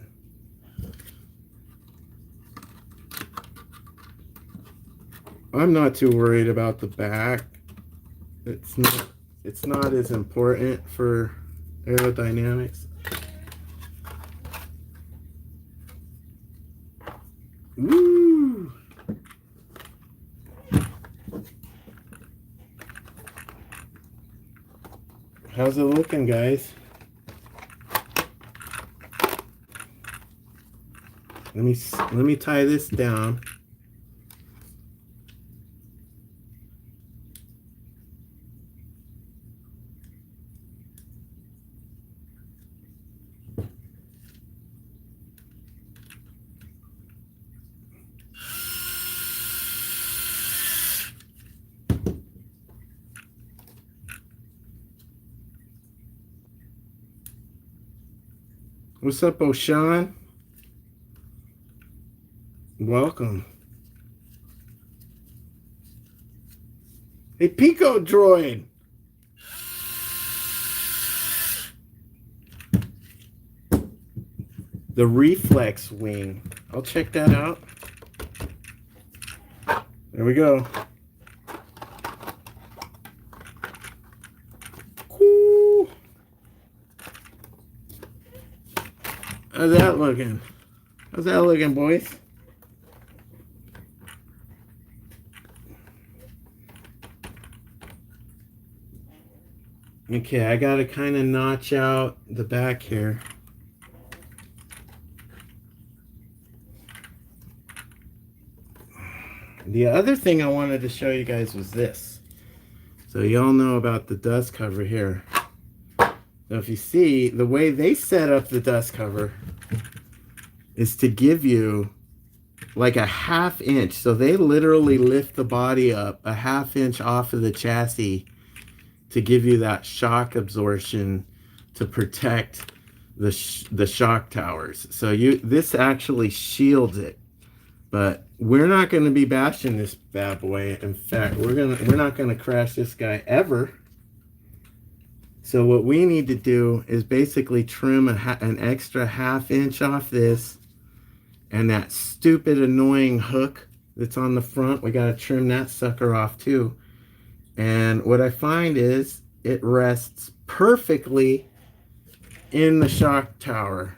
[SPEAKER 1] I'm not too worried about the back. It's not as important for aerodynamics. Woo! How's it looking, guys? Let me tie this down. What's up, O'Shawn? Welcome. Hey, Pico Droid. The reflex wing. I'll check that out. There we go. Cool. How's that looking? How's that looking, boys? Okay, I gotta kind of notch out the back here. The other thing I wanted to show you guys was this. So y'all know about the dust cover here. So if you see, the way they set up the dust cover is to give you like a 1/2 inch. So they literally lift the body up a 1/2 inch off of the chassis to give you that shock absorption to protect the shock towers. So this actually shields it. But we're not going to be bashing this bad boy. In fact, we're not going to crash this guy ever. So what we need to do is basically trim an extra 1/2 inch off this, and that stupid annoying hook that's on the front, we got to trim that sucker off too. And what I find is it rests perfectly in the shock tower.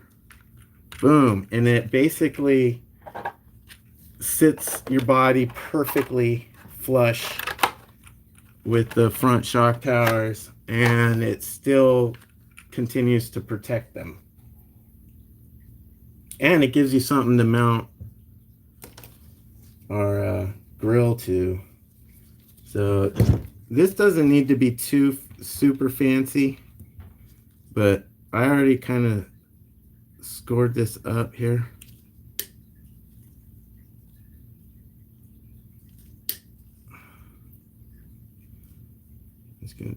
[SPEAKER 1] Boom. And it basically sits your body perfectly flush with the front shock towers, and it still continues to protect them. And it gives you something to mount our grill to. So this doesn't need to be too super fancy, but I already kind of scored this up here. Good.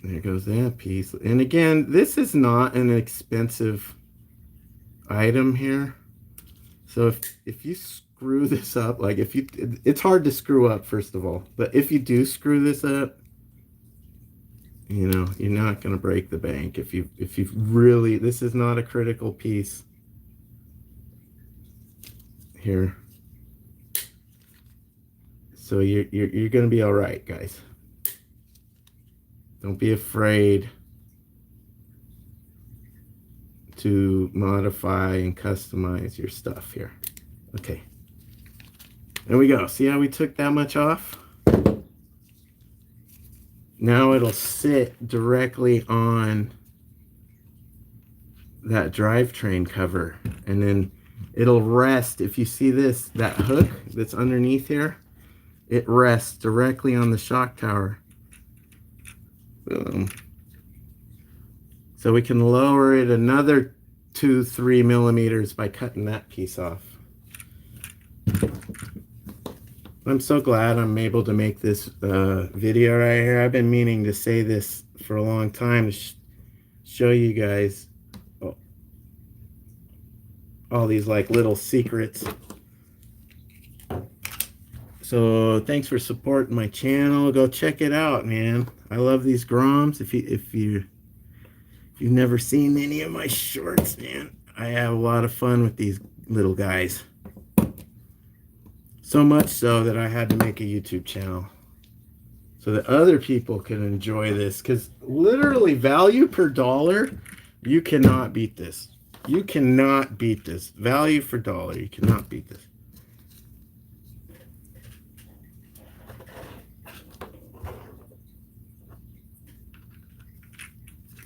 [SPEAKER 1] There goes that piece. And again, this is not an expensive item here. So if you screw this up, like it's hard to screw up, first of all, but if you do screw this up, you know, you're not going to break the bank. If you really, this is not a critical piece here. So you're going to be all right, guys. Don't be afraid to modify and customize your stuff here. Okay. There we go. See how we took that much off? Now it'll sit directly on that drivetrain cover. And then it'll rest. If you see this, that hook that's underneath here, it rests directly on the shock tower. Boom. So we can lower it another 2-3 millimeters by cutting that piece off. I'm so glad I'm able to make this video right here. I've been meaning to say this for a long time to show you guys all these like little secrets. So thanks for supporting my channel. Go check it out, man. I love these Groms. If you've never seen any of my shorts, man, I have a lot of fun with these little guys. So much so that I had to make a YouTube channel so that other people can enjoy this. Because literally, value per dollar, you cannot beat this. You cannot beat this. Value for dollar, you cannot beat this.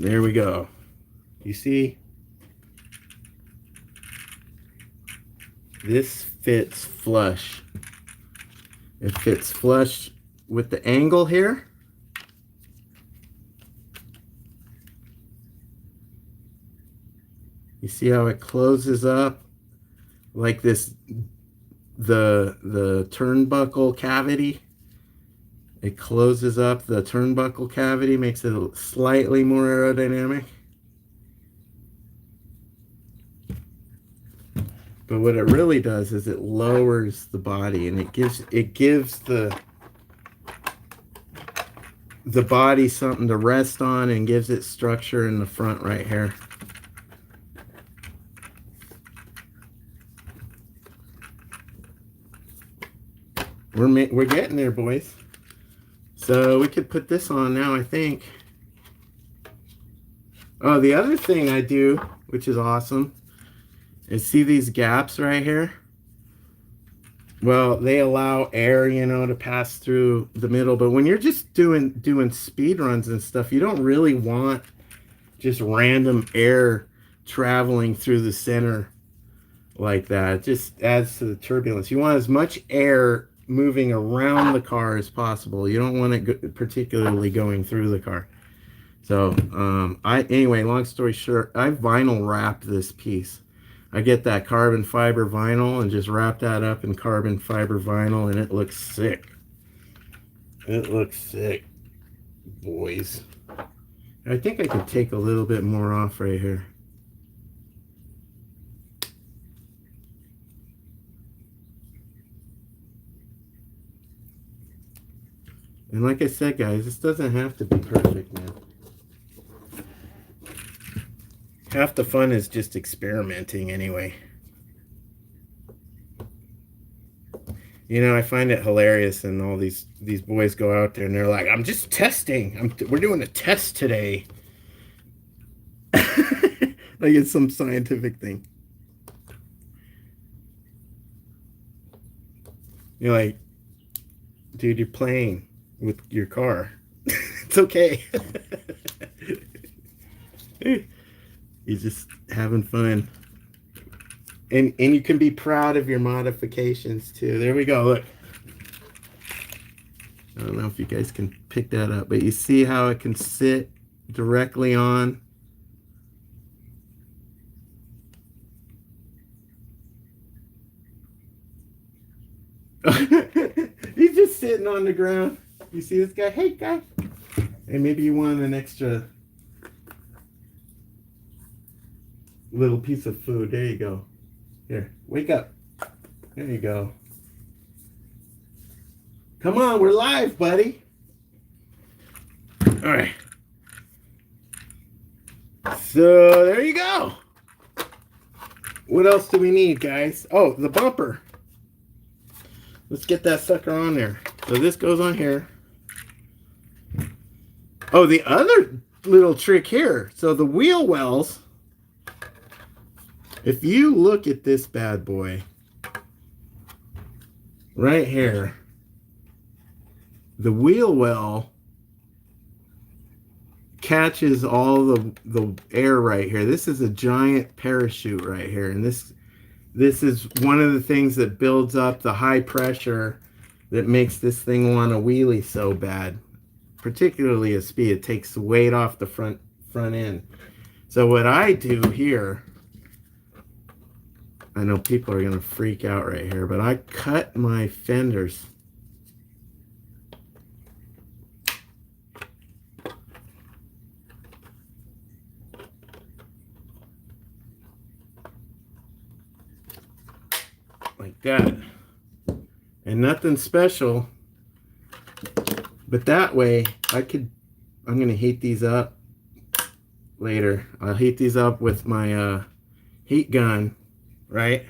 [SPEAKER 1] There we go. You see? This fits flush. It fits flush with the angle here. You see how it closes up like this, the turnbuckle cavity. It closes up the turnbuckle cavity, makes it slightly more aerodynamic. But what it really does is it lowers the body, and it gives the body something to rest on, and gives it structure in the front right here. We're getting there, boys. So we could put this on now, I think. Oh, the other thing I do, which is awesome, is see these gaps right here? Well, they allow air, you know, to pass through the middle. But when you're just doing speed runs and stuff, you don't really want just random air traveling through the center like that. It just adds to the turbulence. You want as much air moving around the car as possible. You don't want it particularly going through the car. So anyway, long story short, I vinyl wrapped this piece. I get that carbon fiber vinyl and just wrap that up in carbon fiber vinyl, and it looks sick. It looks sick, boys. I think I can take a little bit more off right here. And like I said, guys, this doesn't have to be perfect now. Half the fun is just experimenting anyway. You know, I find it hilarious, and all these boys go out there and they're like, I'm just testing. We're doing a test today. Like it's some scientific thing. You're like, dude, you're playing with your car. It's okay. You're just having fun. And you can be proud of your modifications too. There we go, look. I don't know if you guys can pick that up, but you see how it can sit directly on. He's just sitting on the ground. You see this guy? Hey, guy. Hey, maybe you want an extra little piece of food. There you go. Here, wake up. There you go. Come on, we're live, buddy. All right. So there you go. What else do we need, guys? Oh, the bumper. Let's get that sucker on there. So this goes on here. Oh, the other little trick here. So the wheel wells, if you look at this bad boy right here, the wheel well catches all the air right here. This is a giant parachute right here, and this is one of the things that builds up the high pressure that makes this thing want to wheelie so bad, particularly at speed. It takes the weight off the front end. So what I do here, I know people are going to freak out right here, but I cut my fenders. Like that. And nothing special, but that way I'm going to heat these up later. I'll heat these up with my heat gun, right?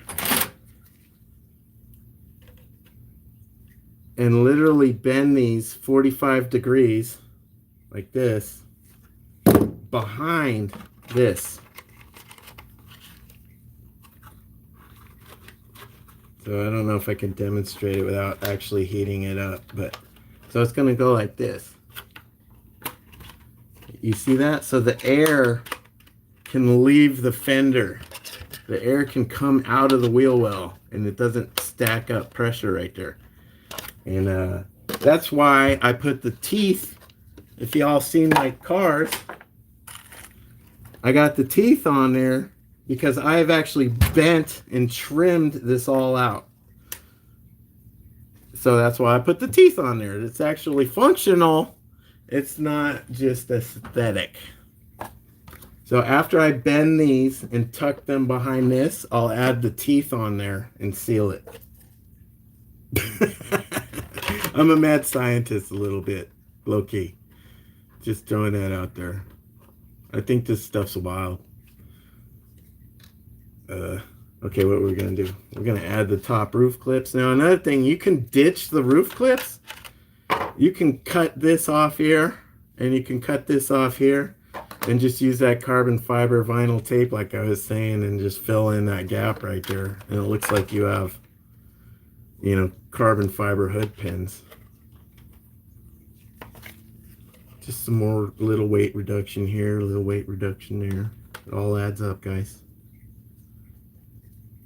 [SPEAKER 1] And literally bend these 45 degrees like this behind this. So I don't know if I can demonstrate it without actually heating it up, but so it's going to go like this. You see that? So the air can leave the fender. The air can come out of the wheel well, and it doesn't stack up pressure right there. And that's why I put the teeth. If y'all seen my cars, I got the teeth on there because I've actually bent and trimmed this all out. So that's why I put the teeth on there. It's actually functional. It's not just aesthetic. So after I bend these and tuck them behind this, I'll add the teeth on there and seal it. I'm a mad scientist a little bit, low-key. Just throwing that out there. I think this stuff's wild. Okay, what we're going to do, we're going to add the top roof clips. Now, another thing, you can ditch the roof clips. You can cut this off here, and you can cut this off here, And just use that carbon fiber vinyl tape like I was saying and just fill in that gap right there. And it looks like you have, you know, carbon fiber hood pins. Just some more little weight reduction here, a little weight reduction there. It all adds up, guys.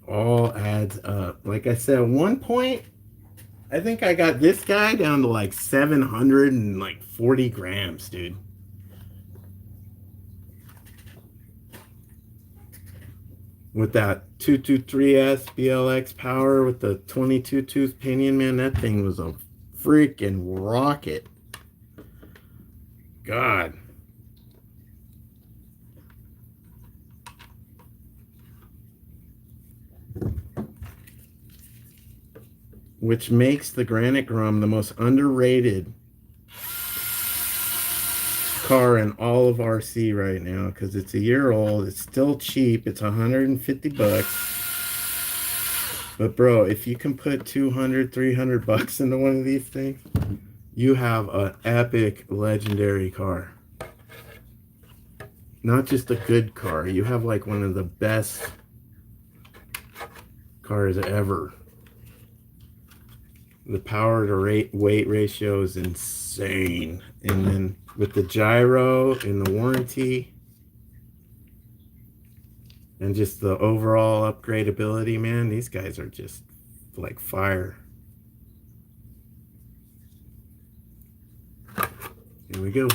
[SPEAKER 1] All adds up. Like I said, at one point, I think I got this guy down to like 740 grams, dude. With that 223S BLX power with the 22 tooth pinion, man, that thing was a freaking rocket. God. Which makes the Granite Grom the most underrated car in all of RC right now, because it's a year old. It's still cheap. It's 150 bucks. But bro, if you can put 200, 300 bucks into one of these things, you have an epic, legendary car. Not just a good car. You have like one of the best cars ever. The power to weight ratio is insane. And then with the gyro and the warranty and just the overall upgradability, man, these guys are just like fire. Here we go.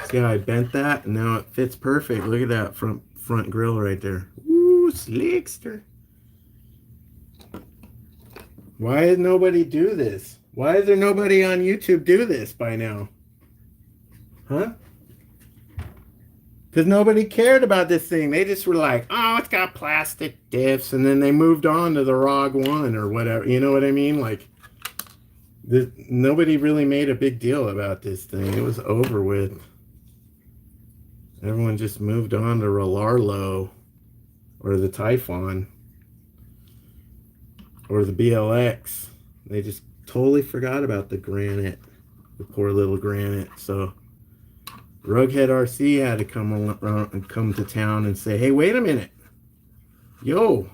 [SPEAKER 1] See how I bent that? And now it fits perfect. Look at that front grill right there. Woo, slickster. Why did nobody do this? Why is there nobody on YouTube do this by now? Huh? Because nobody cared about this thing. They just were like, oh, it's got plastic diffs. And then they moved on to the ROG 1 or whatever. You know what I mean? Like, nobody really made a big deal about this thing. It was over with. Everyone just moved on to Rolarlo or the Typhon or the BLX. They just totally forgot about the Granite, the poor little Granite. So Rugghead RC had to come around and come to town and say, hey, wait a minute. Yo,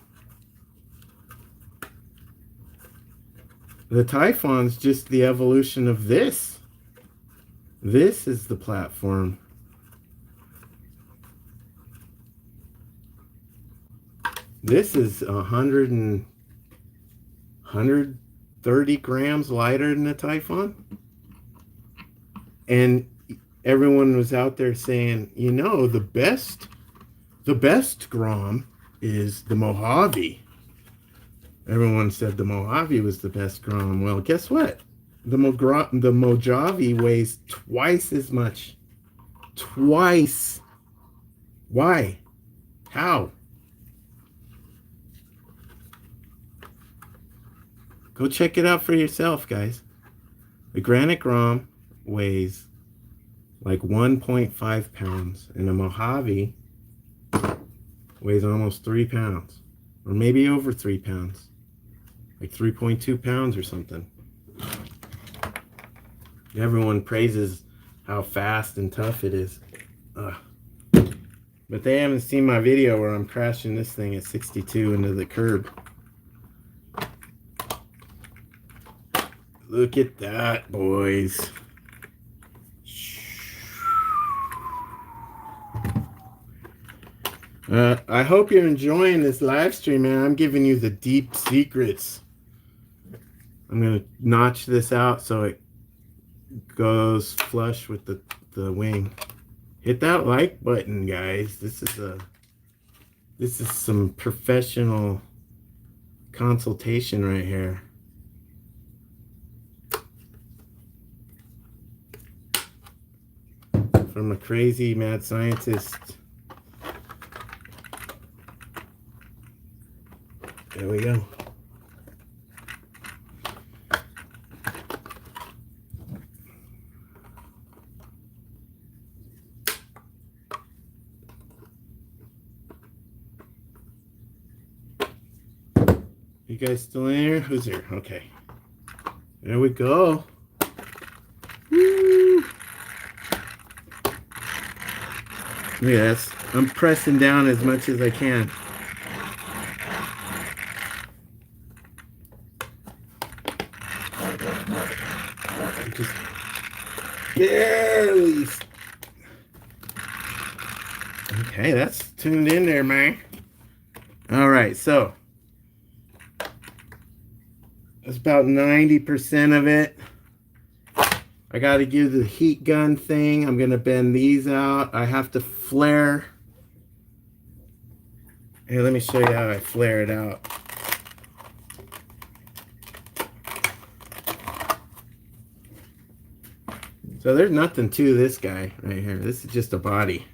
[SPEAKER 1] the Typhon's just the evolution of this. This is the platform. This is 130 grams lighter than the Typhon. And everyone was out there saying, you know, the best Grom is the Mojave. Everyone said the Mojave was the best Grom. Well, guess what? The Mojave weighs twice as much. Twice. Why? How? Go check it out for yourself, guys. The Granite Grom weighs like 1.5 pounds, and the Mojave weighs almost 3 pounds, or maybe over 3 pounds, like 3.2 pounds or something. Everyone praises how fast and tough it is. But they haven't seen my video where I'm crashing this thing at 62 into the curb. Look at that, boys. I hope you're enjoying this live stream, man. I'm giving you the deep secrets. I'm going to notch this out so it goes flush with the wing. Hit that like button, guys. This is some professional consultation right here. From a crazy mad scientist. There we go. You guys still in here? Who's here? Okay. There we go. Woo! Yeah, I'm pressing down as much as I can. Just barely. Okay, that's tuned in there, man. All right, so that's about 90% of it. I got to do the heat gun thing. I'm going to bend these out. I have to flare. Here, let me show you how I flare it out. So there's nothing to this guy right here. This is just a body.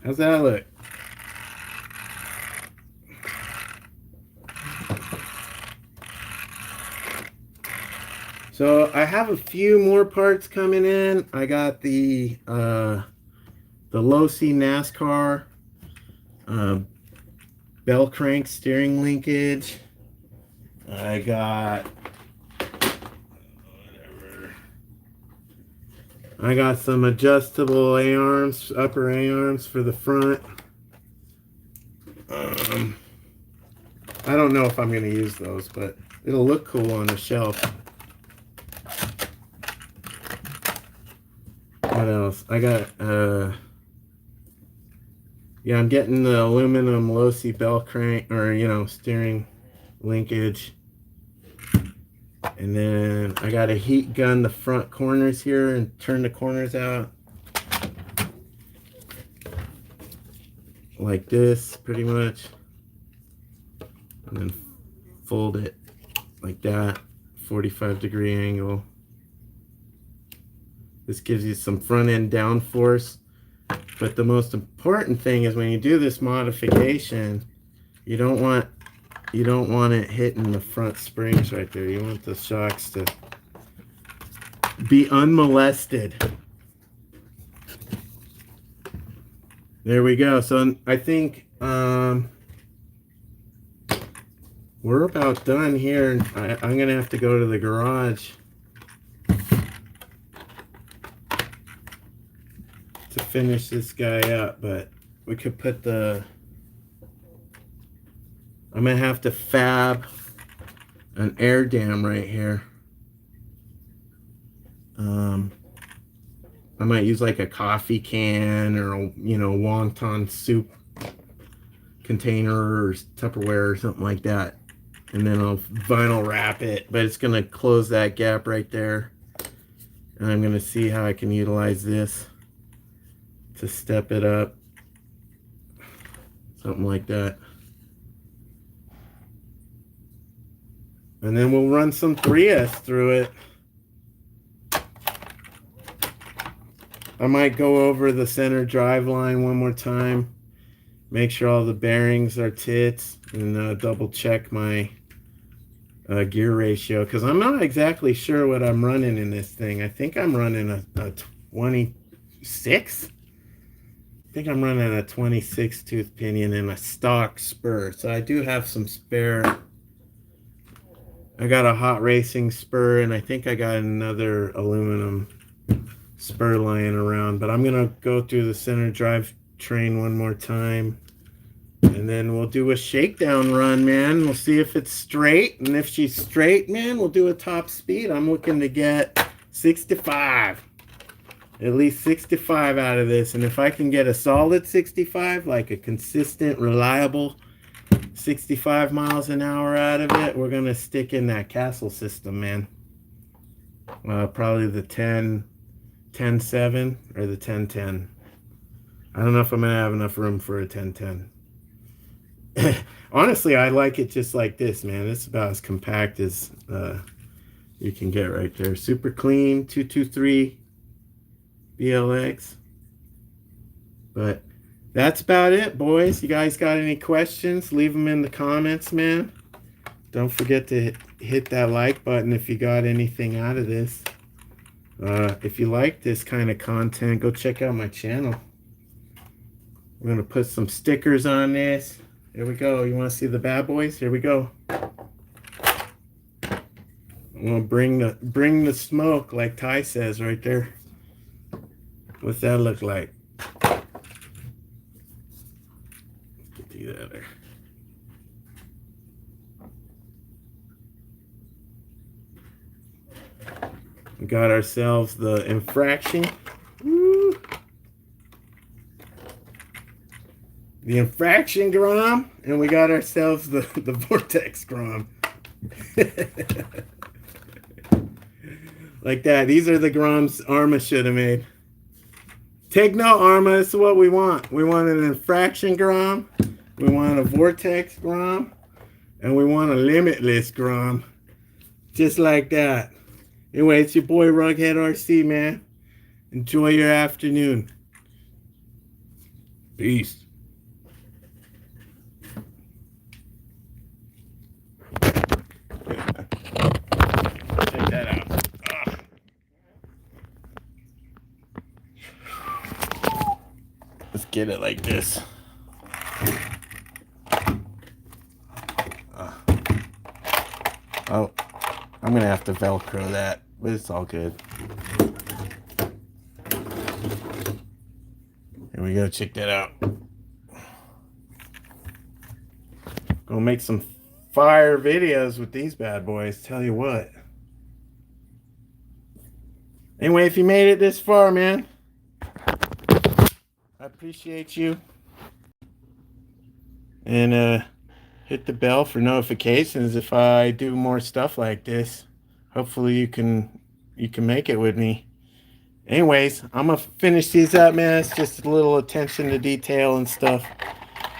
[SPEAKER 1] How's that look? So I have a few more parts coming in. I got the low C NASCAR bell crank steering linkage. I got whatever. I got some adjustable A-arms, upper A-arms for the front. I don't know if I'm going to use those, but it'll look cool on the shelf. What else? I got, yeah, I'm getting the aluminum low C bell crank, or, you know, steering linkage. And then I got to heat gun the front corners here and turn the corners out. Like this, pretty much. And then fold it like that, 45-degree angle. This gives you some front end downforce. But the most important thing is when you do this modification, you don't want it hitting the front springs right there. You want the shocks to be unmolested. There we go. So I think we're about done here. I'm gonna have to go to the garage to finish this guy up, but we could put the, I'm gonna have to fab an air dam right here. I might use like a coffee can or a, you know, wonton soup container or Tupperware or something like that, and then I'll vinyl wrap it, but it's gonna close that gap right there. And I'm gonna see how I can utilize this to step it up, something like that. And then we'll run some 3S through it. I might go over the center drive line one more time, make sure all the bearings are tits, and double check my gear ratio, because I'm not exactly sure what I'm running in this thing. I think I'm running a 26. I think I'm running a 26 tooth pinion and a stock spur. So I do have some spare. I got a hot racing spur, and I think I got another aluminum spur lying around. But I'm going to go through the center drivetrain one more time. And then we'll do a shakedown run, man. We'll see if it's straight. And if she's straight, man, we'll do a top speed. I'm looking to get 65. At least 65 out of this. And if I can get a solid 65, like a consistent, reliable 65 miles an hour out of it, we're going to stick in that castle system, man. Probably the 10.7 or the 10.10. I don't know if I'm going to have enough room for a 10.10. Honestly, I like it just like this, man. It's about as compact as you can get right there. Super clean, 223 BLX. But that's about it, boys. You guys got any questions? Leave them in the comments, man. Don't forget to hit that like button if you got anything out of this. If you like this kind of content, go check out my channel. We're going to put some stickers on this. Here we go. You want to see the bad boys? Here we go. I'm gonna bring the smoke, like Ty says right there. What's that look like? Get the other. We got ourselves the Infraction. Woo. The Infraction Grom, and we got ourselves the Vortex Grom. Like that. These are the Groms Arma should have made. Take note, Arma. This is what we want. We want an Infraction Grom. We want a Vortex Grom. And we want a Limitless Grom. Just like that. Anyway, it's your boy Rugghead RC, man. Enjoy your afternoon. Peace. Check that out. Let's get it like this. Oh, I'm gonna have to Velcro that, but it's all good. Here we go, check that out. Gonna make some fire videos with these bad boys, tell you what. Anyway, if you made it this far, man, I appreciate you. And hit the bell for notifications if I do more stuff like this. Hopefully you can make it with me. Anyways, I'm gonna finish these up, man. It's just a little attention to detail and stuff.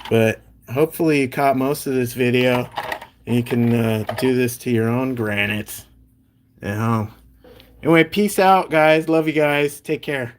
[SPEAKER 1] But hopefully you caught most of this video and you can do this to your own granites at home. Anyway, peace out, guys. Love you guys. Take care.